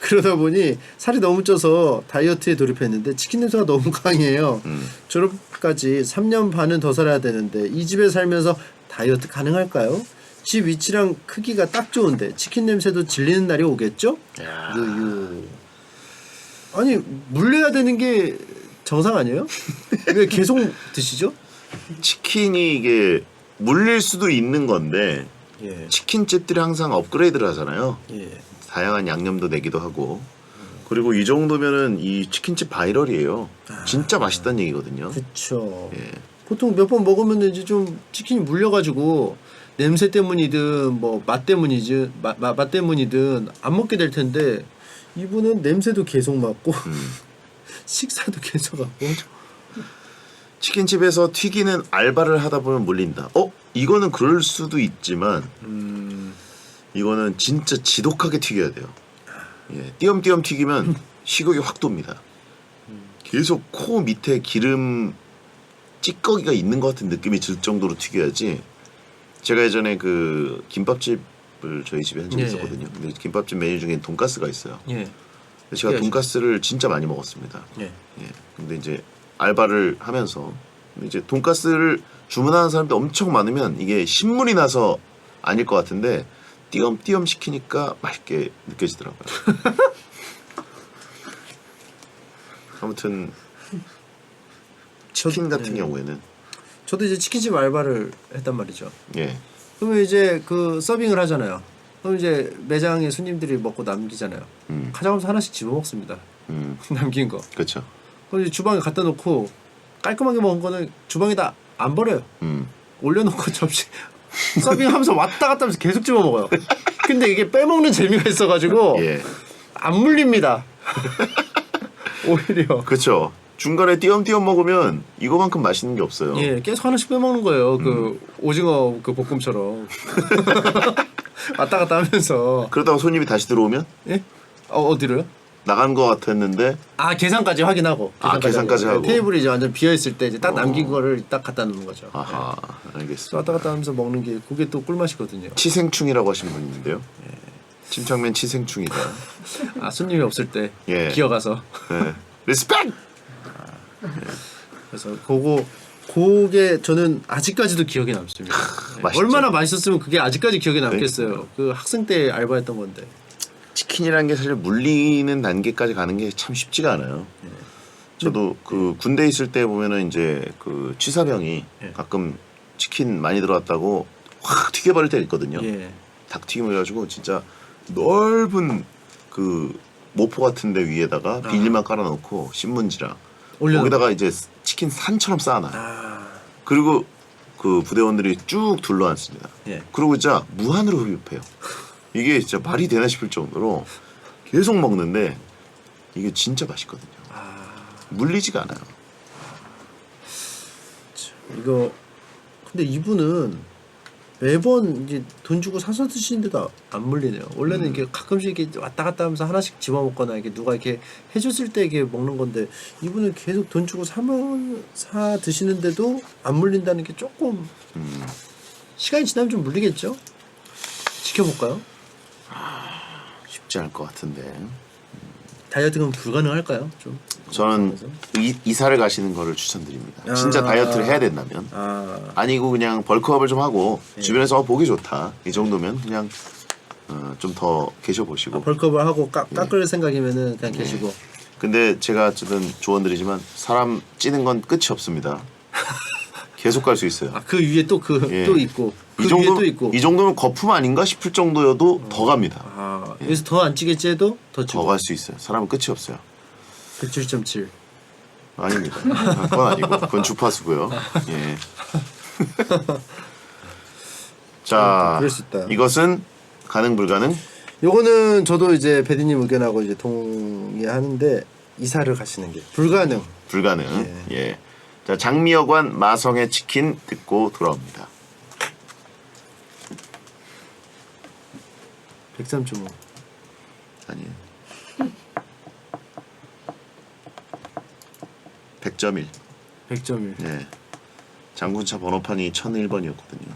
그러다 보니 살이 너무 쪄서 다이어트에 돌입했는데 치킨 냄새가 너무 강해요. 졸업까지 3년 반은 더 살아야 되는데 이 집에 살면서 다이어트 가능할까요? 집 위치랑 크기가 딱 좋은데 치킨 냄새도 질리는 날이 오겠죠? 야. 유유. 아니 물려야 되는 게 정상 아니에요? 왜 계속 드시죠? 치킨이 이게 물릴 수도 있는 건데 예. 치킨집들이 항상 업그레이드를 하잖아요. 예. 다양한 양념도 내기도 하고. 그리고 이 정도면은 이 치킨집 바이럴이에요. 진짜 맛있다는 얘기거든요. 그쵸. 예. 보통 몇 번 먹으면 이제 좀 치킨이 물려가지고 냄새 때문이든 뭐 맛 때문이든 맛 때문이든 안 먹게 될 텐데 이분은 냄새도 계속 맡고 식사도 계속 하고. 치킨집에서 튀기는 알바를 하다 보면 물린다. 이거는 그럴 수도 있지만 이거는 진짜 지독하게 튀겨야 돼요. 예, 띄엄띄엄 튀기면 식욕이 확 돕니다. 계속 코 밑에 기름 찌꺼기가 있는 것 같은 느낌이 들 정도로 튀겨야지. 제가 예전에 그 김밥집을 저희 집에 한 적이 예. 있었거든요. 근데 김밥집 메뉴 중에 돈가스가 있어요. 예. 근데 제가 특이하죠. 돈가스를 진짜 많이 먹었습니다. 예. 예. 근데 이제 알바를 하면서 이제 돈가스를 주문하는 사람들이 엄청 많으면 이게 신물이 나서 아닐 것 같은데 띄엄띄엄 시키니까 맛있게 느껴지더라고요. 아무튼 치킨 같은 예. 경우에는 저도 이제 치킨집 알바를 했단 말이죠. 예. 그러면 이제 그 서빙을 하잖아요. 그럼 이제 매장에 손님들이 먹고 남기잖아요. 가져가면서 하나씩 집어 먹습니다. 남긴 거. 그렇죠. 그럼 이제 주방에 갖다 놓고 깔끔하게 먹은 거는 주방에다 안 버려요. 올려놓고 접시 서빙하면서 왔다 갔다 하면서 계속 집어 먹어요. 근데 이게 빼먹는 재미가 있어가지고 예. 안 물립니다. 오히려. 그렇죠. 중간에 띄엄띄엄 먹으면 이거만큼 맛있는 게 없어요. 예, 계속 하나씩 빼먹는 거예요. 그 오징어 그 볶음처럼 왔다 갔다 하면서. 그러다가 손님이 다시 들어오면 예? 어디로요? 나간 것 같았는데 아 계산까지 확인하고. 계산까지 하고. 테이블이 이제 완전 비어 있을 때 이제 딱 남긴 거를 딱 갖다 놓는 거죠. 아하 예. 알겠습니다. 왔다 갔다 하면서 먹는 게 그게 또 꿀맛이거든요. 치생충이라고 하신 분이 있는데요. 침착맨 치생충이다. 아 손님이 없을 때 예. 기어가서. 네. 리스펙! 그래서 그게 저는 아직까지도 기억에 남습니다. 예. 맛있죠. 얼마나 맛있었으면 그게 아직까지 기억에 남겠어요. 그 학생 때 알바했던 건데. 치킨이라는 게 사실 물리는 단계까지 가는 게 참 쉽지가 않아요. 저도 그 군대 있을 때 보면은 이제 그 취사병이 예. 가끔 치킨 많이 들어왔다고 확 튀겨버릴 때가 있거든요. 예. 닭튀김을 해가지고 진짜 넓은 그 모포 같은 데 위에다가 비닐만 깔아놓고 신문지랑 올려놓고. 거기다가 이제 치킨 산처럼 쌓아놔요. 아. 그리고 그 부대원들이 쭉 둘러앉습니다. 예. 그리고 진짜 무한으로 흡입해요. 이게 진짜 말이 되나 싶을 정도로 계속 먹는데 이게 진짜 맛있거든요. 물리지가 않아요. 이거 근데 이분은 매번 이제 돈 주고 사서 드시는데도 안 물리네요. 원래는 이게 가끔씩 이렇게 왔다 갔다 하면서 하나씩 집어 먹거나 이게 누가 이렇게 해줬을 때 이게 먹는 건데 이분은 계속 돈 주고 사 드시는데도 안 물린다는 게 조금 시간이 지나면 좀 물리겠죠? 지켜볼까요? 쉽지 않을 것 같은데. 다이어트는 불가능할까요? 좀 저는 이사를 가시는 거를 추천드립니다. 아. 진짜 다이어트를 해야 된다면. 아니고 그냥 벌크업을 좀 하고 주변에서 보기 좋다. 이 정도면 그냥 좀 더 계셔보시고. 벌크업을 하고 깎을 생각이면은 그냥 계시고. 근데 제가 어쨌든 조언드리지만 사람 찌는 건 끝이 없습니다. 계속 갈 수 있어요. 그 위에 또 예. 또 있고 그 이 위에 정도 또 있고. 이 정도면 거품 아닌가 싶을 정도여도 더 갑니다. 여기서 더 안 찌겠지 해도 더 더 찌고. 갈 수 있어요. 사람은 끝이 없어요. 107.7. 아닙니다. 그건 아니고 그건 주파수고요. 예. 자, 그럴 수 있다. 이것은 가능 불가능? 요거는 저도 이제 배디님 의견하고 이제 동의하는데 이사를 가시는 게 불가능. 불가능. 예. 자, 장미여관 마성의 치킨 듣고 돌아옵니다. 103.5. 아니에요. 100.1. 100.1. 예. 장군차 번호판이 1001번이었거든요.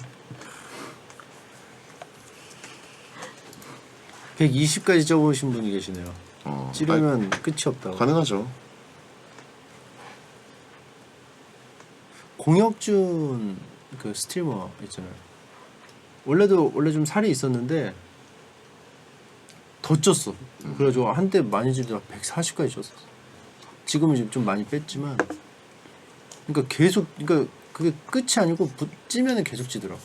120까지 적으신 분이 계시네요. 찌르면 끝이 없다고. 가능하죠. 공혁준 그 스트리머 있잖아요. 원래 좀 살이 있었는데 더 쪘어. 그래가지고 한때 많이 찌르다가 140까지 쪘어. 지금은 지금 좀 많이 뺐지만, 그러니까 계속, 그러니까 그게 끝이 아니고 찌면은 계속 찌더라고.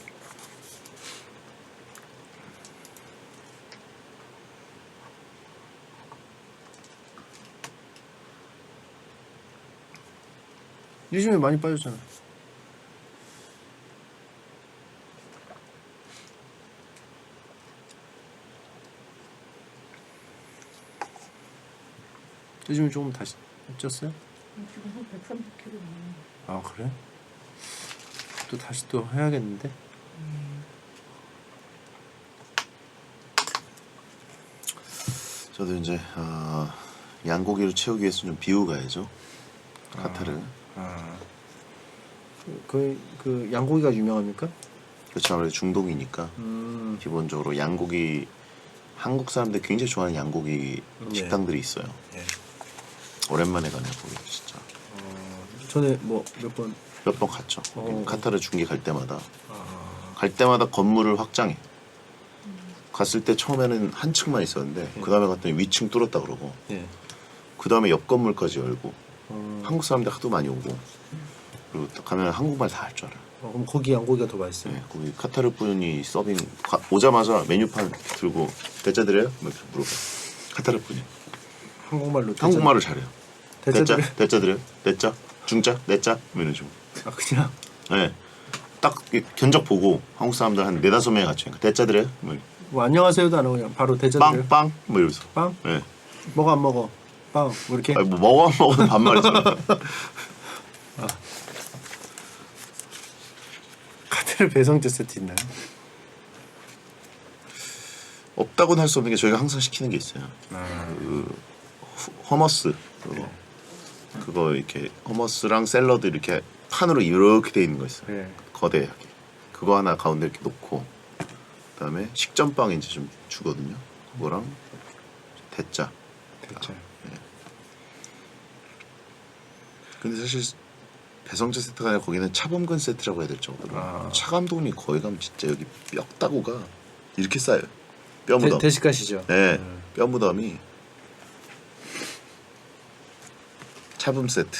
요즘에 많이 빠졌잖아. 요즘에 조금 다시 쪘어요? 지금 한 130kg 넘는 아 그래? 또 다시 또 해야겠는데? 저도 이제 양고기를 채우기 위해서 좀 비우 가야죠. 카타르. 그 양고기가 유명합니까? 그렇죠. 아무래도 중동이니까 기본적으로 양고기 한국 사람들 굉장히 좋아하는 양고기 네. 식당들이 있어요. 네. 오랜만에 가네 거기 진짜. 전에 뭐 몇 번. 몇 번 갔죠. 카타르 중계 갈 때마다 건물을 확장해. 갔을 때 처음에는 한 층만 있었는데 그 다음에 갔더니 위층 뚫었다 그러고 예. 그 다음에 옆 건물까지 열고 한국 사람들 하도 많이 오고 그리고 딱 가면 한국말 다 할 줄 알아요. 그럼 거기 양고기가 더 맛있어요? 네, 거기 카타르 분이 서빙 오자마자 메뉴판 들고 대짜 드려요? 뭐 이렇게 물어봐요. 카타르 분이 한국말로. 한국말을 잘해요. 대짜 대짜 드려요? 대짜? 중짜? 내짜? 뭐 이런 식으로. 아 그냥. 네. 딱 견적 보고 한국 사람들 한 4-5명 같이 하니까 대짜 드려요? 뭐 안녕하세요도 안 하고 그냥 바로 대짜 드려요? 빵? 뭐 이러면서. 빵? 네. 먹어 안 먹어? 빵? 뭐 이렇게? 아니, 뭐 먹어 안 먹어도 반말이잖아. 카트를 배성재 세트 있나요? 없다고는 할 수 없는 게 저희가 항상 시키는 게 있어요. 그 허머스 그거 이렇게 허머스랑 샐러드 이렇게 판으로 이렇게 돼 있는 거 있어요. 네. 거대하게 그거 하나 가운데 이렇게 놓고 그다음에 식전빵 이제 좀 주거든요. 그거랑 대짜. 대짜. 근데 사실 배성재 세트가 아니라 거기는 차범근 세트라고 해야 될 정도로 차 감독님 거기 가면 진짜 여기 뼈 따구가 이렇게 쌓여요. 뼈 무덤. 대식가시죠? 네, 뼈 무덤이 차범 세트.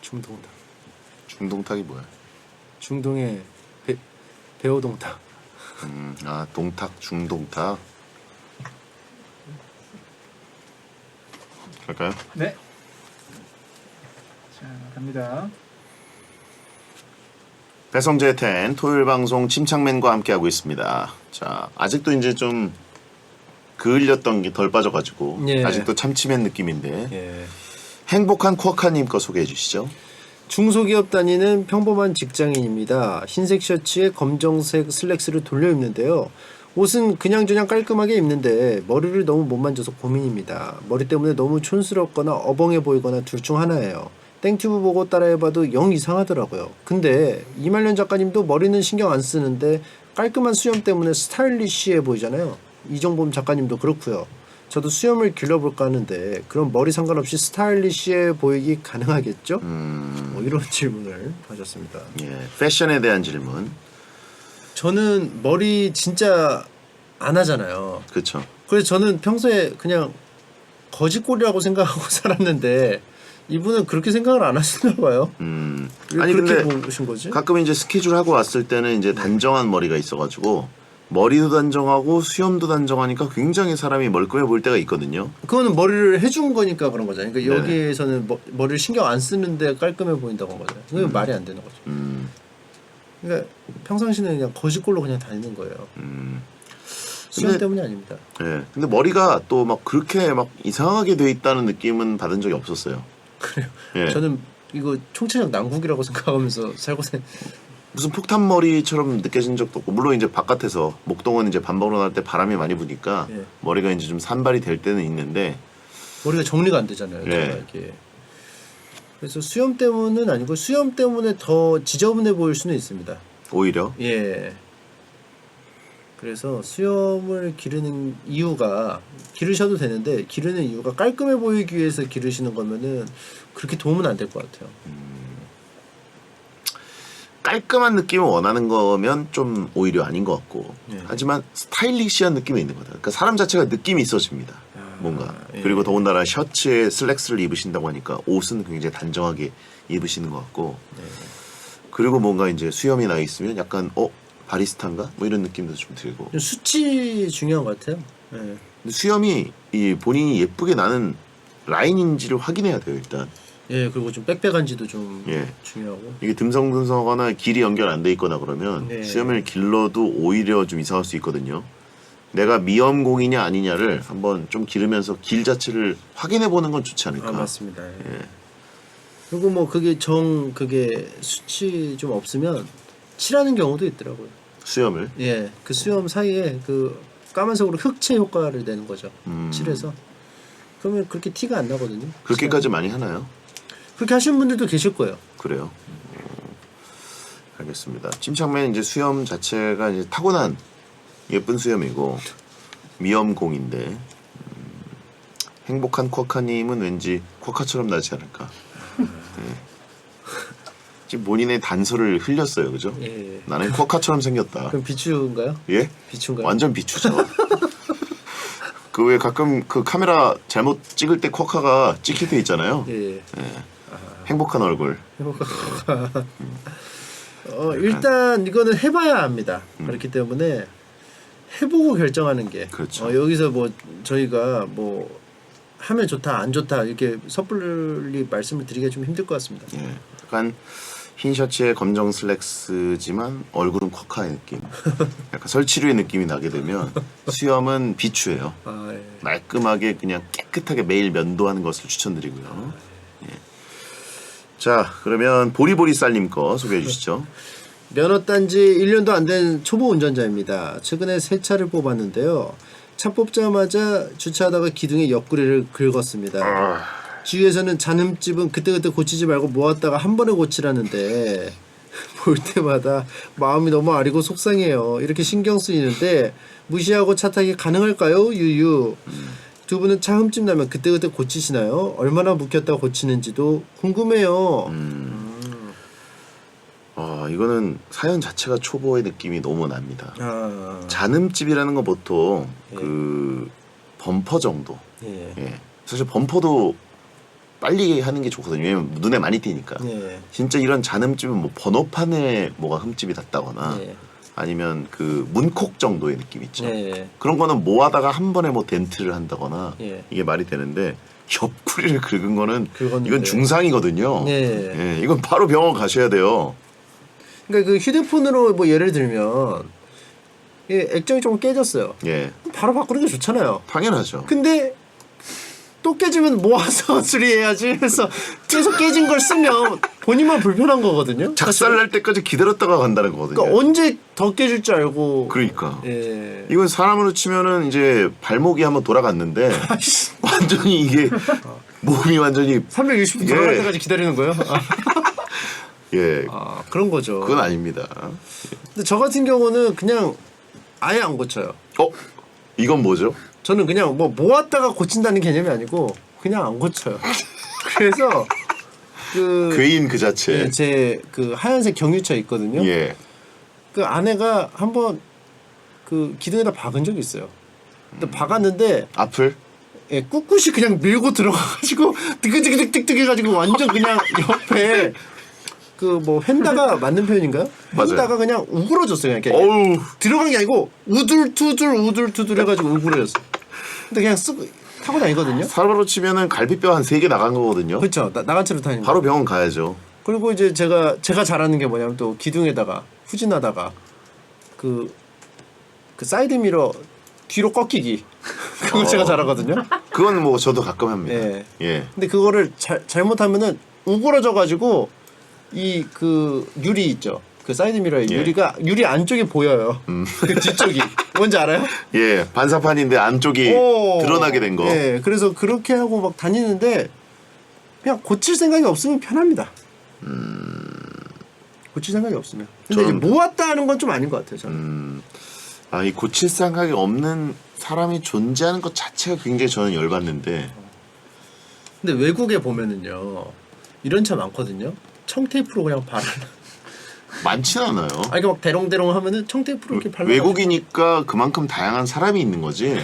중동닭. 중동탁이 뭐야? 중동의 배오동닭. 동탁 중동탁. 갈까요? 네. 자, 갑니다. 배성재 텐 토요일 방송 침착맨과 함께하고 있습니다. 자, 아직도 이제 좀 그을렸던 게 덜 빠져가지고 예. 아직도 참치맨 느낌인데 예. 행복한 쿼카님 거 소개해 주시죠. 중소기업 다니는 평범한 직장인입니다. 흰색 셔츠에 검정색 슬랙스를 돌려 입는데요. 옷은 그냥저냥 깔끔하게 입는데 머리를 너무 못 만져서 고민입니다. 머리 때문에 너무 촌스럽거나 어벙해 보이거나 둘 중 하나예요. 땡튜브 보고 따라해봐도 영 이상하더라고요. 근데 이말년 작가님도 머리는 신경 안 쓰는데 깔끔한 수염 때문에 스타일리시해 보이잖아요. 이정범 작가님도 그렇고요. 저도 수염을 길러볼까 하는데 그럼 머리 상관없이 스타일리시해 보이기 가능하겠죠? 뭐 이런 질문을 하셨습니다. 예, 패션에 대한 질문. 저는 머리 진짜 안 하잖아요. 그렇죠. 그래서 저는 평소에 그냥 거짓골이라고 생각하고 살았는데 이분은 그렇게 생각을 안 하시나 봐요. 왜 아니 그렇게 근데 보신 거지? 가끔 이제 스케줄 하고 왔을 때는 이제 단정한 머리가 있어가지고 머리도 단정하고 수염도 단정하니까 굉장히 사람이 멀끔해 보일 때가 있거든요. 그거는 머리를 해준 거니까 그런 거잖아요. 그러니까 네네. 여기에서는 머리를 신경 안 쓰는데 깔끔해 보인다고 한 거잖아요. 그건 말이 안 되는 거죠. 그러니까 평상시는 그냥 거짓골로 그냥 다니는 거예요. 수염 근데- 때문이 아닙니다. 예. 근데 머리가 또 막 그렇게 막 이상하게 돼 있다는 느낌은 받은 적이 없었어요. 그래요. 예. 저는 이거 총체적 난국이라고 생각하면서 살고 무슨 폭탄머리처럼 느껴진 적도 없고 물론 이제 바깥에서 목동은 이제 밥 먹으러 나갈 때 바람이 많이 부니까 예. 머리가 이제 좀 산발이 될 때는 있는데 머리가 정리가 안 되잖아요. 네. 제가 이렇게. 그래서 수염 때문은 아니고 수염 때문에 더 지저분해 보일 수는 있습니다. 오히려 예. 그래서 수염을 기르는 이유가 기르셔도 되는데 기르는 이유가 깔끔해 보이기 위해서 기르시는 거면은 그렇게 도움은 안 될 것 같아요. 깔끔한 느낌을 원하는 거면 좀 오히려 아닌 것 같고 예. 하지만 스타일리시한 느낌이 있는 거다. 그러니까 사람 자체가 느낌이 있어집니다. 뭔가 예. 그리고 더군다나 셔츠에 슬랙스를 입으신다고 하니까 옷은 굉장히 단정하게 입으시는 것 같고 그리고 뭔가 이제 수염이 나 있으면 약간 바리스타인가 뭐 이런 느낌도 좀 들고 좀 수치 중요한 것 같아요. 예. 근데 수염이 이 본인이 예쁘게 나는 라인인지를 확인해야 돼요 일단. 예, 그리고 좀 빽빽한지도 좀 예. 중요하고. 이게 듬성듬성하거나 길이 연결 안 돼 있거나 그러면 네. 수염을 길러도 오히려 좀 이상할 수 있거든요. 내가 미염공이냐 아니냐를 한번 좀 기르면서 길 자체를 확인해 보는 건 좋지 않을까. 아, 맞습니다. 예. 그리고 뭐 그게 수치 좀 없으면 칠하는 경우도 있더라고요. 수염을. 예, 그 수염 사이에 그 까만색으로 흑채 효과를 내는 거죠. 칠해서. 그러면 그렇게 티가 안 나거든요. 그렇게까지 많이 하나요? 그렇게 하시는 분들도 계실 거예요. 그래요. 알겠습니다. 침착맨 이제 수염 자체가 이제 타고난 예쁜 수염이고 미염공인데 행복한 쿼카님은 왠지 쿼카처럼 나지 않을까. 네. 지금 본인의 단서를 흘렸어요, 그죠? 예. 나는 쿼카처럼 생겼다. 그럼 비추인가요? 예? 비추인가요? 완전 비추죠. 그 왜 가끔 그 카메라 잘못 찍을 때 쿼카가 찍힐 때 있잖아요. 예. 행복한 얼굴. 일단 이거는 해봐야 합니다. 그렇기 때문에 해보고 결정하는 게. 그렇죠. 여기서 뭐 저희가 뭐 하면 좋다 안 좋다 이렇게 섣불리 말씀을 드리기가 좀 힘들 것 같습니다. 예. 약간 흰 셔츠에 검정 슬랙스지만 얼굴은 쿼카의 느낌. 약간 설치류의 느낌이 나게 되면 수염은 비추예요. 아, 예. 말끔하게 그냥 깨끗하게 매일 면도하는 것을 추천드리고요. 예. 자, 그러면 보리보리 쌀님 거 소개해 주시죠. 면허 딴 지 1년도 안 된 초보 운전자입니다. 최근에 새 차를 뽑았는데요. 차 뽑자마자 주차하다가 기둥에 옆구리를 긁었습니다. 주위에서는 잔흠집은 그때그때 고치지 말고 모았다가 한 번에 고치라는데 볼 때마다 마음이 너무 아리고 속상해요. 이렇게 신경 쓰이는데 무시하고 차 타기 가능할까요? 유유. 두 분은 차 흠집 나면 그때그때 고치시나요? 얼마나 묵혔다 고치는지도 궁금해요. 이거는 사연 자체가 초보의 느낌이 너무 납니다. 아, 잔흠집이라는 건 보통 예. 그 범퍼 정도. 예. 예. 사실 범퍼도 빨리 하는 게 좋거든요. 왜냐면 눈에 많이 띄니까. 예. 진짜 이런 잔흠집은 뭐 번호판에 뭐가 흠집이 났다거나 예. 아니면 그 문콕 정도의 느낌 있죠. 예. 그런 거는 모아다가 한 번에 뭐 덴트를 한다거나 예. 이게 말이 되는데 옆구리를 긁은 거는 긁었는데. 이건 중상이거든요. 예. 예, 이건 바로 병원 가셔야 돼요. 그러니까 그 휴대폰으로 뭐 예를 들면 액정이 조금 깨졌어요. 예, 바로 바꾸는 게 좋잖아요. 당연하죠. 근데 또 깨지면 모아서 수리해야지 해서 계속 깨진 걸 쓰면 본인만 불편한 거거든요. 작살 날 때까지 기다렸다가 간다는 거거든요. 그러니까 언제 더 깨질 줄 알고. 그러니까. 예. 이건 사람으로 치면은 이제 발목이 한번 돌아갔는데 완전히 이게 몸이 완전히 360분 예. 돌아갈 때까지 기다리는 거예요? 예, 그런 거죠. 그건 아닙니다. 근데 저 같은 경우는 그냥 아예 안 고쳐요. 이건 뭐죠? 저는 그냥 뭐 모았다가 고친다는 개념이 아니고 그냥 안 고쳐요. 그래서 괴인 그 자체. 제 그 하얀색 경유차 있거든요. 예. 그 아내가 한번 그 기둥에다 박은 적이 있어요. 근데 박았는데 앞을 꿋꿋이 그냥 밀고 들어가가지고 뜨그뜨그득득 해가지고 완전 그냥 옆에 그 뭐 휀다가 맞는 표현인가요? 맞아요. 휀다가 그냥 우그러졌어요. 그냥 어우. 들어간 게 아니고 우둘투둘 해가지고 우그러졌어. 근데 그냥 쓰고 타고 다니거든요. 사람으로 치면은 갈비뼈 한 3개 나간 거거든요. 그렇죠. 나간 채로 다니는 거. 바로 병원 가야죠. 그리고 이제 제가 잘하는 게 뭐냐면 또 기둥에다가 후진하다가 그 사이드 미러 뒤로 꺾이기. 그거 제가 잘하거든요. 그건 뭐 저도 가끔 합니다. 예. 예. 근데 그거를 잘못하면은 우그러져 가지고 이 그 유리 있죠. 그 사이드 미러의 예. 유리가 유리 안쪽이 보여요. 그 뒤쪽이 뭔지 알아요? 예, 반사판인데 안쪽이 드러나게 된 거. 예, 그래서 그렇게 하고 막 다니는데 그냥 고칠 생각이 없으면 편합니다. 고칠 생각이 없으면. 근데 이제 저는- 모았다 하는 건 좀 아닌 것 같아요. 저는. 아, 이 고칠 생각이 없는 사람이 존재하는 것 자체가 굉장히 저는 열받는데. 근데 외국에 보면은요 이런 차 많거든요. 청테이프로 그냥 발라. 많진 않아요. 아 이게 막 대롱대롱 하면은 청테이프로 이렇게 발라. 외국이니까 그만큼 다양한 사람이 있는 거지.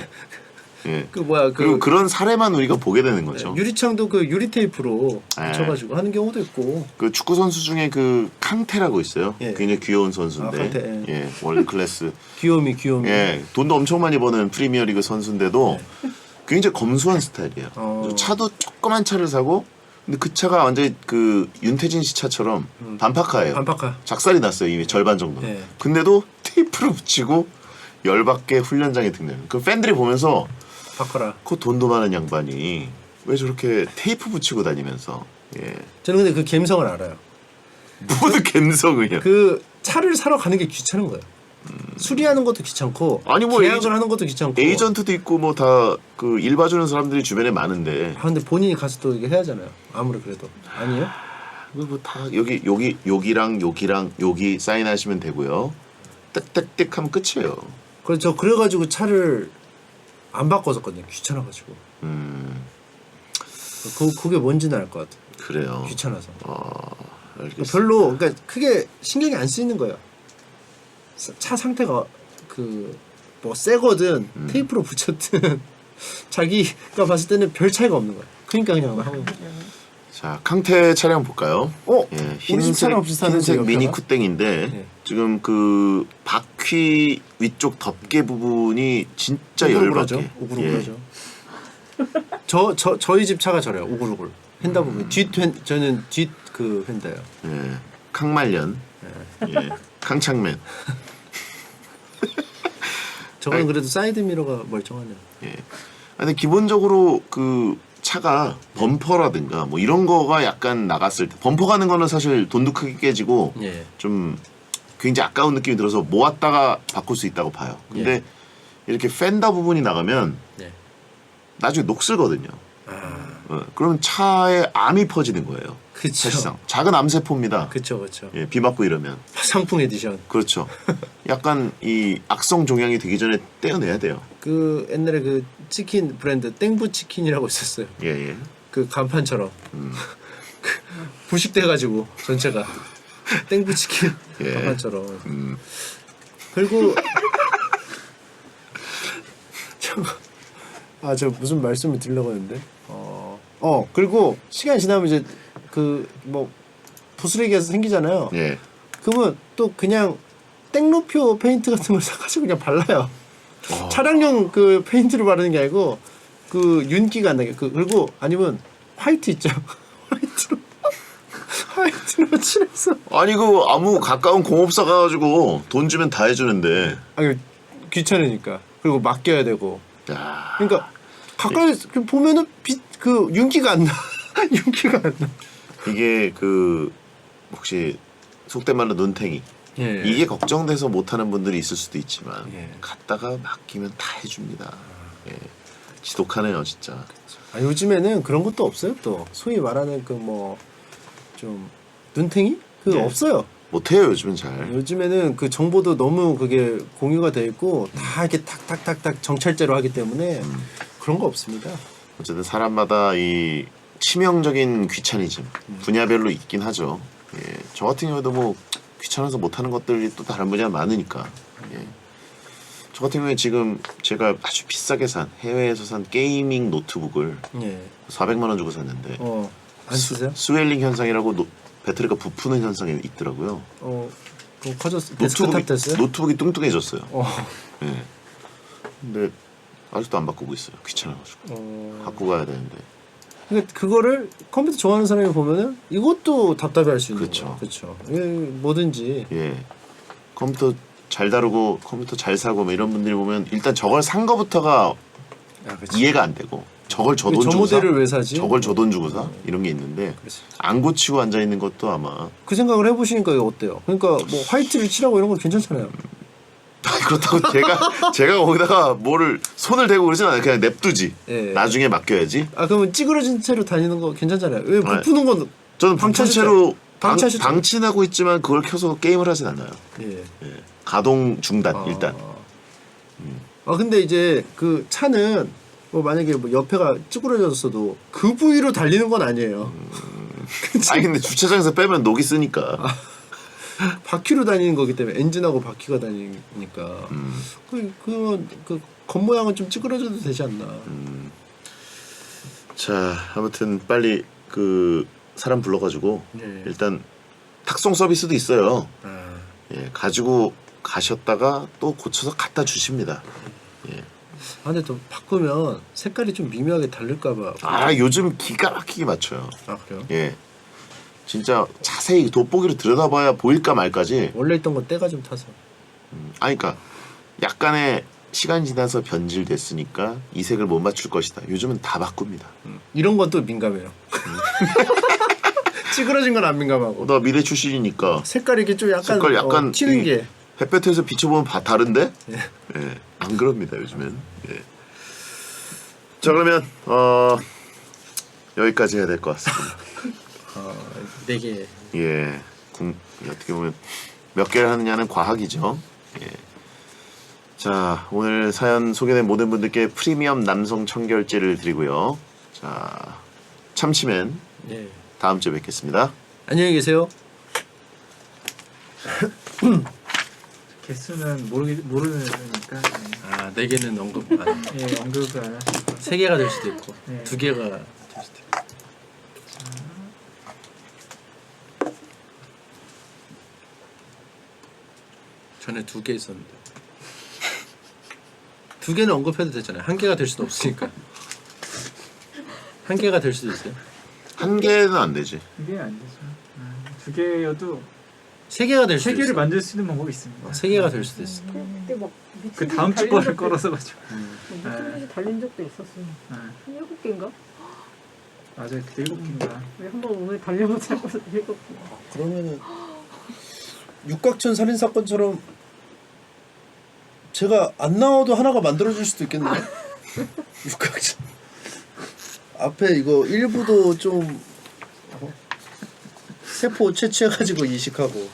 예. 그 뭐야 그리고 그런 사례만 우리가 보게 되는 거죠. 유리창도 그 유리 테이프로 예. 붙여가지고 하는 경우도 있고. 그 축구 선수 중에 그 캉테라고 있어요. 예. 굉장히 귀여운 선수인데, 아, 캉테, 예, 월드 클래스. 귀요미. 예, 돈도 엄청 많이 버는 프리미어리그 선수인데도 굉장히 검소한 스타일이에요. 어. 차도 조그만 차를 사고, 근데 그 차가 완전히 그 윤태진 씨 차처럼 반파카예요. 반파카. 작살이 났어요, 이미 절반 정도. 예. 근데도 테이프를 붙이고 열받게 훈련장에 등장. 그 팬들이 보면서 바꿔라. 그 돈도 많은 양반이 왜 저렇게 테이프 붙이고 다니면서, 예, 저는 근데 그 감성을 알아요. 모두 갬성이요. 그 차를 사러 가는 게 귀찮은 거예요. 수리하는 것도 귀찮고, 아니, 뭐 계약을 하는 것도 귀찮고. 에이전트도 있고 뭐 다 그 일 봐주는 사람들이 주변에 많은데 아 근데 본인이 가서 또 이게 해야 하잖아요. 아무리 그래도 아니에요? 뭐다 여기랑 여기 사인하시면 되고요. 띡띡띡 하면 끝이에요. 그래서 그래가지고 차를 안 바꿨었거든요. 귀찮아가지고. 그게 뭔지는 알 것 같아요. 그래요. 귀찮아서. 알겠습니다. 별로 그러니까 크게 신경이 안 쓰이는 거예요. 차 상태가 그 뭐 새거든 테이프로 붙였든 자기가 봤을 때는 별 차이가 없는 거야. 그러니까 그냥 하고. 자, 캉테 차량 볼까요? 예, 우리 집 차랑 비슷하네. 흰색 미니 옆에가. 쿠땡인데 네. 지금 그 바퀴 위쪽 덮개 부분이 진짜 우글우글하죠. 열받게. 우글우글하죠. 저희 집 차가 저래요. 우글우글. 휀다 보면 저는 뒷 그 휀다요. 예, 캉말년, 예, 캉창맨. 저건 그래도 사이드 미러가 멀쩡하네요. 예. 근데 기본적으로 그 차가 범퍼라든가 뭐 이런 거가 약간 나갔을 때 범퍼 가는 거는 사실 돈도 크게 깨지고 예. 좀 굉장히 아까운 느낌이 들어서 모았다가 바꿀 수 있다고 봐요. 근데 이렇게 펜더 부분이 나가면 예. 나중에 녹슬거든요. 그러면 차에 암이 퍼지는 거예요. 그쵸. 사실상 작은 암세포입니다. 그쵸. 예, 비 맞고 이러면 상풍 에디션. 그렇죠. 약간 이 악성 종양이 되기 전에 떼어내야 돼요. 그 옛날에 그 치킨 브랜드 땡부 치킨이라고 있었어요. 예. 그 간판처럼 그 부식돼가지고 전체가 땡부 치킨 예. 간판처럼. 그리고 저 무슨 말씀을 드리려고 했는데 그리고 시간이 지나면 이제 그 뭐 부스러기가 생기잖아요. 예. 그러면 또 그냥 땡로표 페인트 같은 걸 사가지고 그냥 발라요. 차량용 그 페인트를 바르는 게 아니고 그 윤기가 안 나게 그리고 아니면 화이트 있죠. 화이트로 칠해서 아니 그 아무 가까운 공업사 가가지고 돈 주면 다 해주는데. 귀찮으니까 그리고 맡겨야 되고 야. 그러니까 가까이 보면은 그 윤기가 안 나. 윤기가 안 나. 이게 그 혹시 속된 말로 눈탱이. 예. 이게 걱정돼서 못하는 분들이 있을 수도 있지만 예. 갔다가 맡기면 다 해줍니다. 예. 지독하네요 진짜. 요즘에는 그런 것도 없어요. 또 소위 말하는 그 뭐 좀 눈탱이 예. 없어요. 못해요 요즘은 잘. 요즘에는 그 정보도 너무 그게 공유가 돼 있고 다 이렇게 탁탁탁탁 정찰제로 하기 때문에 그런 거 없습니다. 어쨌든 사람마다 이 치명적인 귀차니즘 분야별로 있긴 하죠. 예. 저 같은 경우도 뭐 귀찮아서 못하는 것들이 또 다른 분야 많으니까. 예. 저 같은 경우에 지금 제가 아주 비싸게 산 해외에서 산 게이밍 노트북을 예. 400만 원 주고 샀는데 안 쓰세요? 스웰링 현상이라고 배터리가 부푸는 현상이 있더라고요. 그럼 커졌어. 데스크탑 됐어요? 노트북이 뚱뚱해졌어요. 어. 예. 근데 아직도 안 바꾸고 있어요. 귀찮아가지고. 갖고 가야 되는데. 그러니까 그거를 컴퓨터 좋아하는 사람이 보면은 이것도 답답해할 수 있는 그렇죠. 거예요. 그렇죠. 뭐든지. 예. 컴퓨터 잘 다루고 컴퓨터 잘 사고 뭐 이런 분들이 보면 일단 저걸 산 거부터가 그치. 이해가 안 되고 저걸 저 돈 저 주고 사? 모델을 왜 사지? 저걸 저 돈 주고 사? 이런 게 있는데 그래서 안 고치고 앉아 있는 것도 아마 그 생각을 해보시니까 이거 어때요? 그러니까 뭐 화이트를 칠하고 이런 건 괜찮잖아요. 그렇다고 제가 거기다가 뭐를 손을 대고 그러진 않아요. 그냥 냅두지. 예. 나중에 맡겨야지. 아 그러면 찌그러진 채로 다니는 거 괜찮잖아요. 왜 아, 부푸는 건 저는 방치채로 방치하셨죠? 방치하고 있지만 그걸 켜서 게임을 하진 않아요. 예. 예. 가동 중단 아. 일단. 아 근데 이제 그 차는 뭐 만약에 뭐 옆에가 찌그러졌어도 그 부위로 달리는 건 아니에요. 아니 근데 주차장에서 빼면 녹이 쓰니까. 바퀴로 다니는 거기 때문에 엔진하고 바퀴가 다니니까 그 겉모양은 좀 찌그러져도 되지 않나. 자 아무튼 빨리 그 사람 불러가지고 네. 일단 탁송 서비스도 있어요. 아, 예, 가지고 가셨다가 또 고쳐서 갖다 주십니다. 예. 아 근데 또 바꾸면 색깔이 좀 미묘하게 다를까봐. 아 요즘 기가 막히게 맞춰요. 아 그래요? 예, 진짜 자세히 돋보기로 들여다봐야 보일까 말까지. 원래 있던 건 때가 좀 타서. 아니 그러니까 약간의 시간이 지나서 변질됐으니까 이 색을 못 맞출 것이다. 요즘은 다 바꿉니다. 이런 건 또 민감해요. 찌그러진 건 안 민감하고. 나 미래 출신이니까 색깔이 이렇게 좀 약간, 색깔 약간 튀는 이- 게. 햇볕에서 비춰보면 다른데? 예. 예, 안 그럽니다 요즘엔. 예. 자 그러면 여기까지 해야 될 것 같습니다. 4개. 예, 어떻게 보면 몇 개를 하느냐는 과학이죠. 예. 자 오늘 사연 소개된 모든 분들께 프리미엄 남성 청결제를 드리고요. 자 참치맨 네. 다음 주에 뵙겠습니다. 안녕히 계세요. 개수는 모르니까 아 4개는 언급 안. 예, 언급을 안 하시고 3개가 될 수도 있고 네. 2개가 될 수도 있고. 전에 2개 있었는데 2개는 언급해도 되잖아요. 1개가 될 수도 없으니까. 1개가 될 수도 있어요. 한 개는 안 되지. 이게 안 되죠. 두 개여도 3개가 될 세 수도 개를 있어요. 만들 수 있는 방법이 있습니다. 3개가 될 수도 있어. 그때 막 미친 그 듯이 다음 주 달린 거를 적도 걸어서 가지고. 미친 듯이 달린 적도 있었어요. 한 7개인가? 맞아요. 그때 7개인가. 우리 한번 오늘 달려보자고 7개. 그러면은 육각천 살인 사건처럼 제가 안 나와도 하나가 만들어질 수도 있겠네요. 육각천 앞에 이거 일부도 좀 세포 채취해가지고 이식하고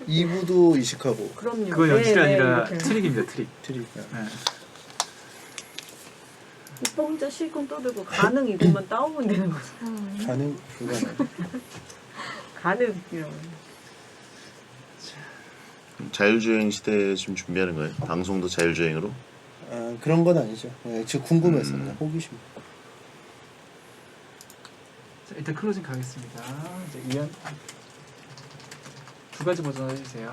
2부도 이식하고 그럼요. 그건 연출이 아니라 이렇게. 트릭입니다. 트릭. 트릭. 네. 오빠 혼자 실컷 떠들고 가능 이것만 따오면 되는 거죠. 가능 불가능. 가능 이런. 자율주행 시대 지금 준비하는 거예요? 방송도 자율주행으로? 아 그런 건 아니죠. 네, 지금 궁금해서 그냥 호기심. 자, 일단 클로징 가겠습니다. 이제 이한 두 가지 버전 해주세요.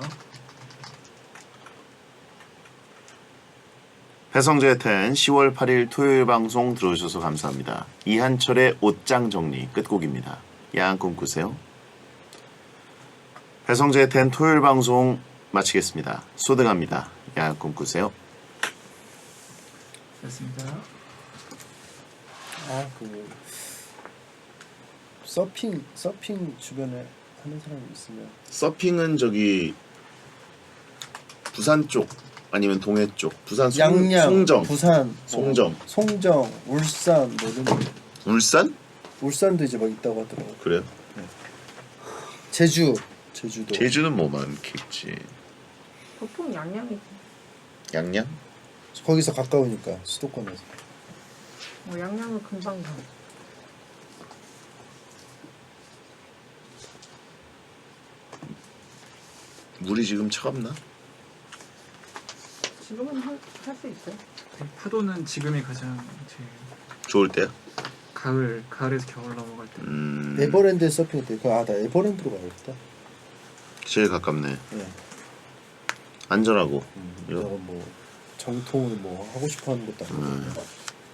해성제의 텐 10월 8일 토요일 방송 들어주셔서 감사합니다. 이한철의 옷장 정리 끝곡입니다. 야한 꿈 꾸세요. 해성제의 텐 토요일 방송 마치겠습니다. 소등합니다. 야한 꿈 꾸세요. 됐습니다. 아그 서핑 주변에 하는 사람이 있으면 서핑은 저기 부산 쪽 아니면 동해 쪽 부산 양양, 송정 부산, 송정. 송정, 울산 뭐 이런 데. 울산? 울산도 이제 막 있다고 하더라고. 그래요? 제주도. 제주는 뭐 많겠지. 보통 양양이지. 양양? 거기서 가까우니까 수도권에서. 양양은 금방 가. 물이 지금 차갑나? 지금은 할 수 있어요. 파도는 지금이 가장 제일 좋을 때야? 가을에서 겨울 넘어갈 때. 에버랜드에 서핑했대. 나 에버랜드로 가야겠다. 제일 가깝네. 네. 안전하고. 내가 뭐 정통을 뭐 하고 싶어 하는 것도 아니고.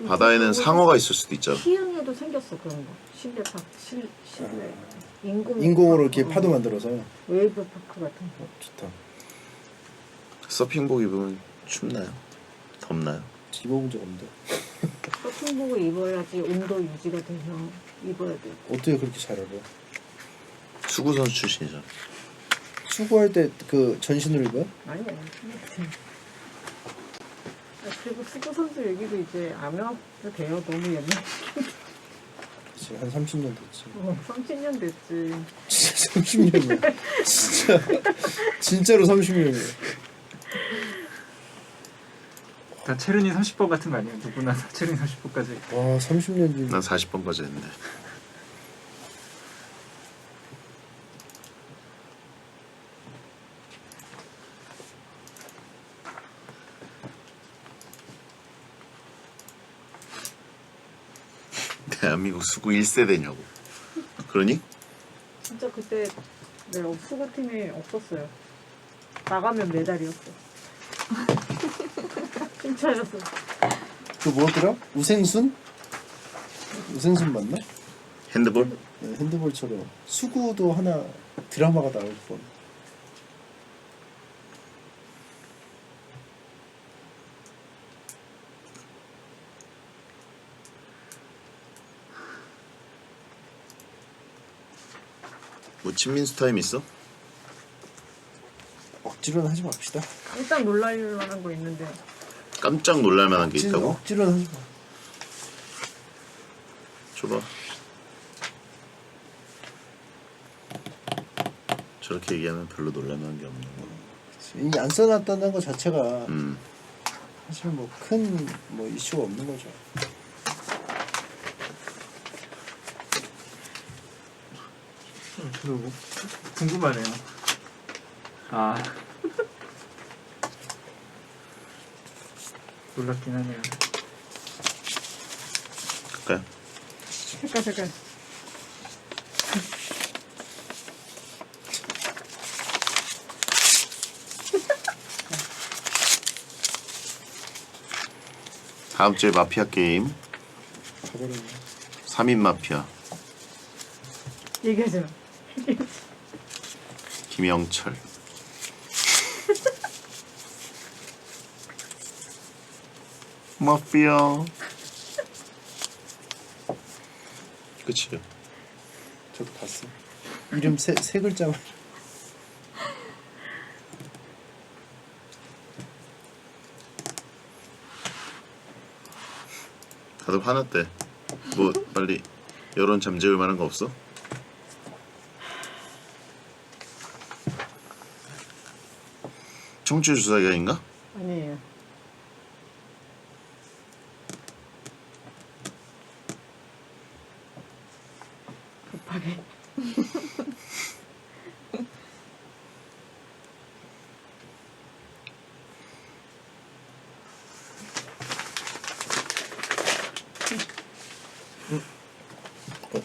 바다에는 상어가 있을 수도 있잖아. 시흥에도 생겼어 그런 거. 실내 파크, 실내 인공으로 이렇게 파도 만들어서. 웨이브 파크 같은 거. 좋다. 서핑복 입으면 춥나요? 덥나요? 입어본 적 없는데. 쇼핑복을 입어야지 온도 유지가 돼서 입어야 돼. 어떻게 그렇게 잘 알아? 수구 선수 출신이잖아. 수고할 때 그 전신을 입어요? 아니야. 그리고 축구 선수 얘기도 이제 안 해도 돼요. 너무 옛날. 그치, 한 30년 됐지. 30년 됐지. 진짜 30년이야. 진짜 진짜로 30년이야. 다 체르니 30번 같은 거 아니에요? 누구나 다 체르니 30번까지. 와 30년 뒤. 난 40번까지 했는데. 대한민국 수구 1세대냐고. 그러니? 진짜 그때 네, 수구팀이 없었어요. 나가면 메달이었어. 칭찬이었어. 그 뭐더라? 우생순? 우생순 맞나? 핸드볼? 네, 핸드볼처럼 수구도 하나 드라마가 나올 뻔. 뭐 친민수 타임 있어? 억지로는 하지 맙시다. 일단 놀랄 만한 거 있는데 깜짝 놀랄만한 게 있다고? 억지로는 하지 마. 줘봐. 저렇게 얘기하면 별로 놀랄만한 게 없는 거. 이게 안 써놨다는 것 자체가 사실 뭐 큰 뭐 이슈가 없는 거죠. 저도 뭐 궁금하네요. 아 놀랍긴 하네요. 갈까요? 잠깐 다음 주에 마피아 게임 가버렸네. 3인 마피아 얘기하지 마. 김영철. 마피아. 끝이요. 저도 봤어. 이름 세 글자만. 다들 화났대. 뭐 빨리 여론 잠재울 만한 거 없어? 청취율 조사 기간인가? 아니에요. 급하게.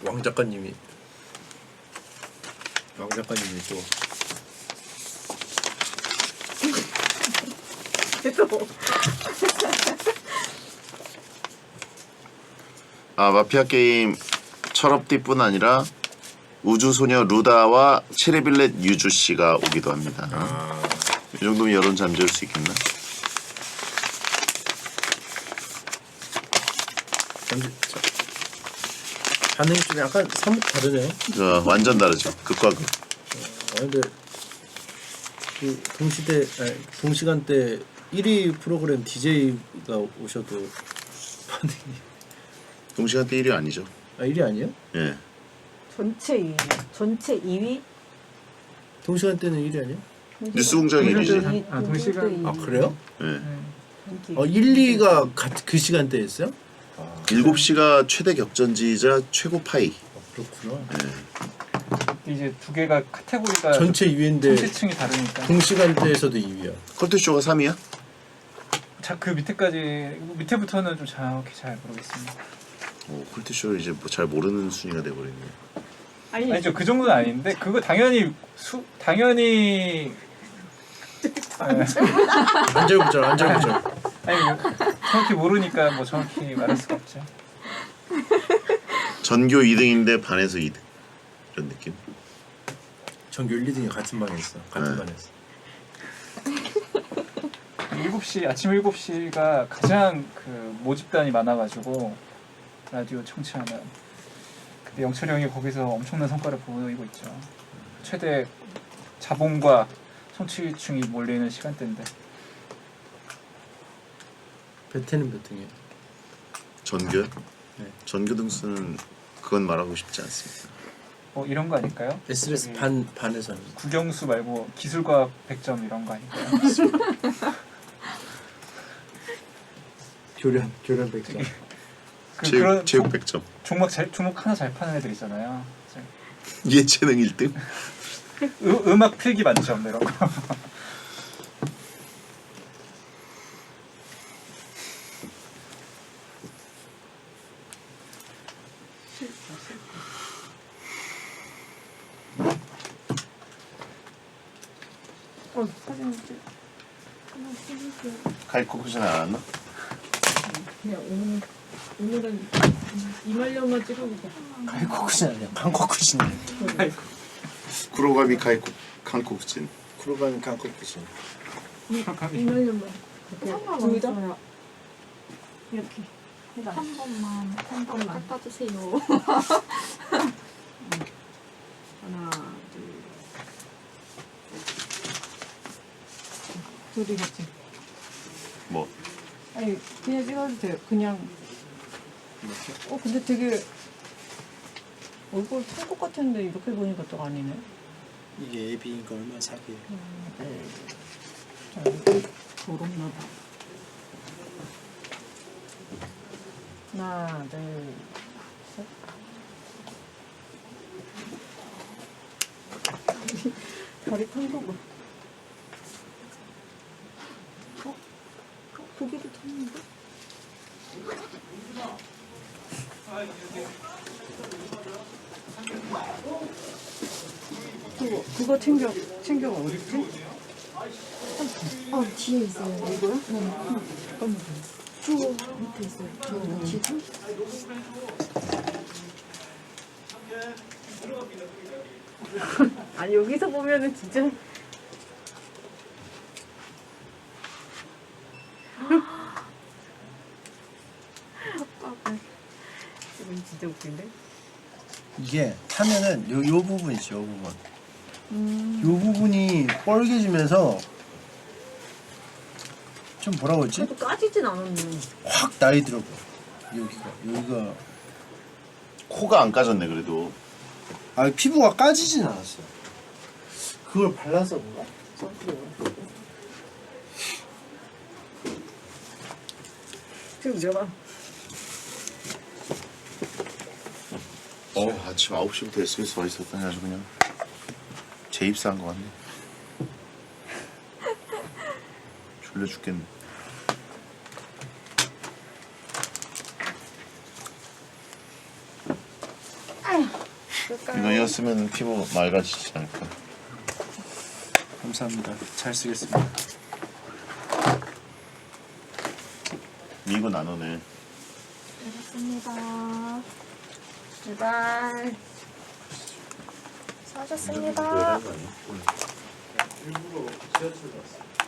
왕 작가님이 또 또 아 마피아 게임 철업디뿐 아니라 우주소녀 루다와 체리빌렛 유주 씨가 오기도 합니다. 이 정도면 여론 잠재울 수 있겠나? 반응이 좀 약간 사뭇 다르네요. 완전 다르죠. 극과 극. 근데 그 동시간대 1위 프로그램 DJ가 오셔도 반응이 동시간대 1위 아니죠? 1위 아니에요? 예. 전체 2위. 전체 2위? 동시간대는 1위 아니에요? 뉴스공장 1위지. 아, 동시간. 아 그래요? 예. 1, 2가 그 시간대였어요? 7시가 최대 격전지이자 최고 파이. 그렇구나. 이제 두 개가 카테고리가 전체 2위인데 청취층이 다르니까. 동시간대에서도 2위야. 컬투쇼가 3위야? 자, 그 밑에까지 밑에부터는 좀 정확히 잘 모르겠습니다. 오, 컬투쇼를 이제 뭐 잘 모르는 순위가 돼버렸네. 아니죠, 그 정도는 아닌데 그거 당연히 당연히 안절부절. 아니 정확히 모르니까 뭐 정확히 말할 수가 없죠. 전교 2등인데 반에서 2등 이런 느낌. 전교 1, 2등이 같은 반에 있어. 같은 네. 반에 있어. 7시 아침 7시가 가장 그 모집단이 많아가지고 라디오 청취하는. 근데 영철이 형이 거기서 엄청난 성과를 보이고 있죠. 최대 자본과 청취층이 몰리는 시간대인데. 베테는 몇 등이에요? 전교요? 네. 전교 등수는 그건 말하고 싶지 않습니다. 이런 거 아닐까요? SLS 저기 반에서는 국영수 말고 기술과학 100점 이런 거 아닐까요? 교련 100점. 그런 체육 100점. 종목 하나 잘 파는 애들 있잖아요. 예체능 1등? 음악 필기 만점 이런 거. 사진 하나 찍을게요. 가이코 쿠션 안 왔나? 그냥 오늘은 이말년만 찍어보자. 가이코쿠신 아니야. 강코쿠신. 구로가미 가이코 한국진. 쿠로가미 강코쿠신. 이말년만. 상관없어요. 이렇게 해라. 한 번만 깎아주세요. 하나, 둘. 둘이 같이. 뭐 아니 그냥 찍어도 돼요. 그냥. 근데 되게 얼굴 탈것 같았는데 이렇게 보니까 또 아니네. 이게 AB니까 얼마나 사기예요. 자, 이거 더럽나 봐. 하나, 둘, 셋. 다리 탄 거고. 고기도 탔는데? 그거 챙겨 어딨지? 뒤에 있어요. 이거요? 네. 저 밑에 있어요. 저 뒤에. 아니 여기서 보면은 진짜 이건 진짜 웃긴데? 이게 타면은 요 부분 있죠. 요 부분. 요 부분이 뻘개지면서 좀 뭐라고 했지? 그래도 까지진 않았네. 확 나이 들어. 여기가 코가 안 까졌네 그래도. 피부가 까지진 않았어. 그걸 발라서 그런가? 지금 내가 아침 9시부터 SBS 와 있었다니 아주 그냥 재입사한 것 같네. 졸려 죽겠네. 이거였으면 피부 맑아지지 않을까. 감사합니다. 잘 쓰겠습니다. 미군 안 오네. 알겠습니다. 제발. 수고하셨습니다. 일부러 지하철 갔어.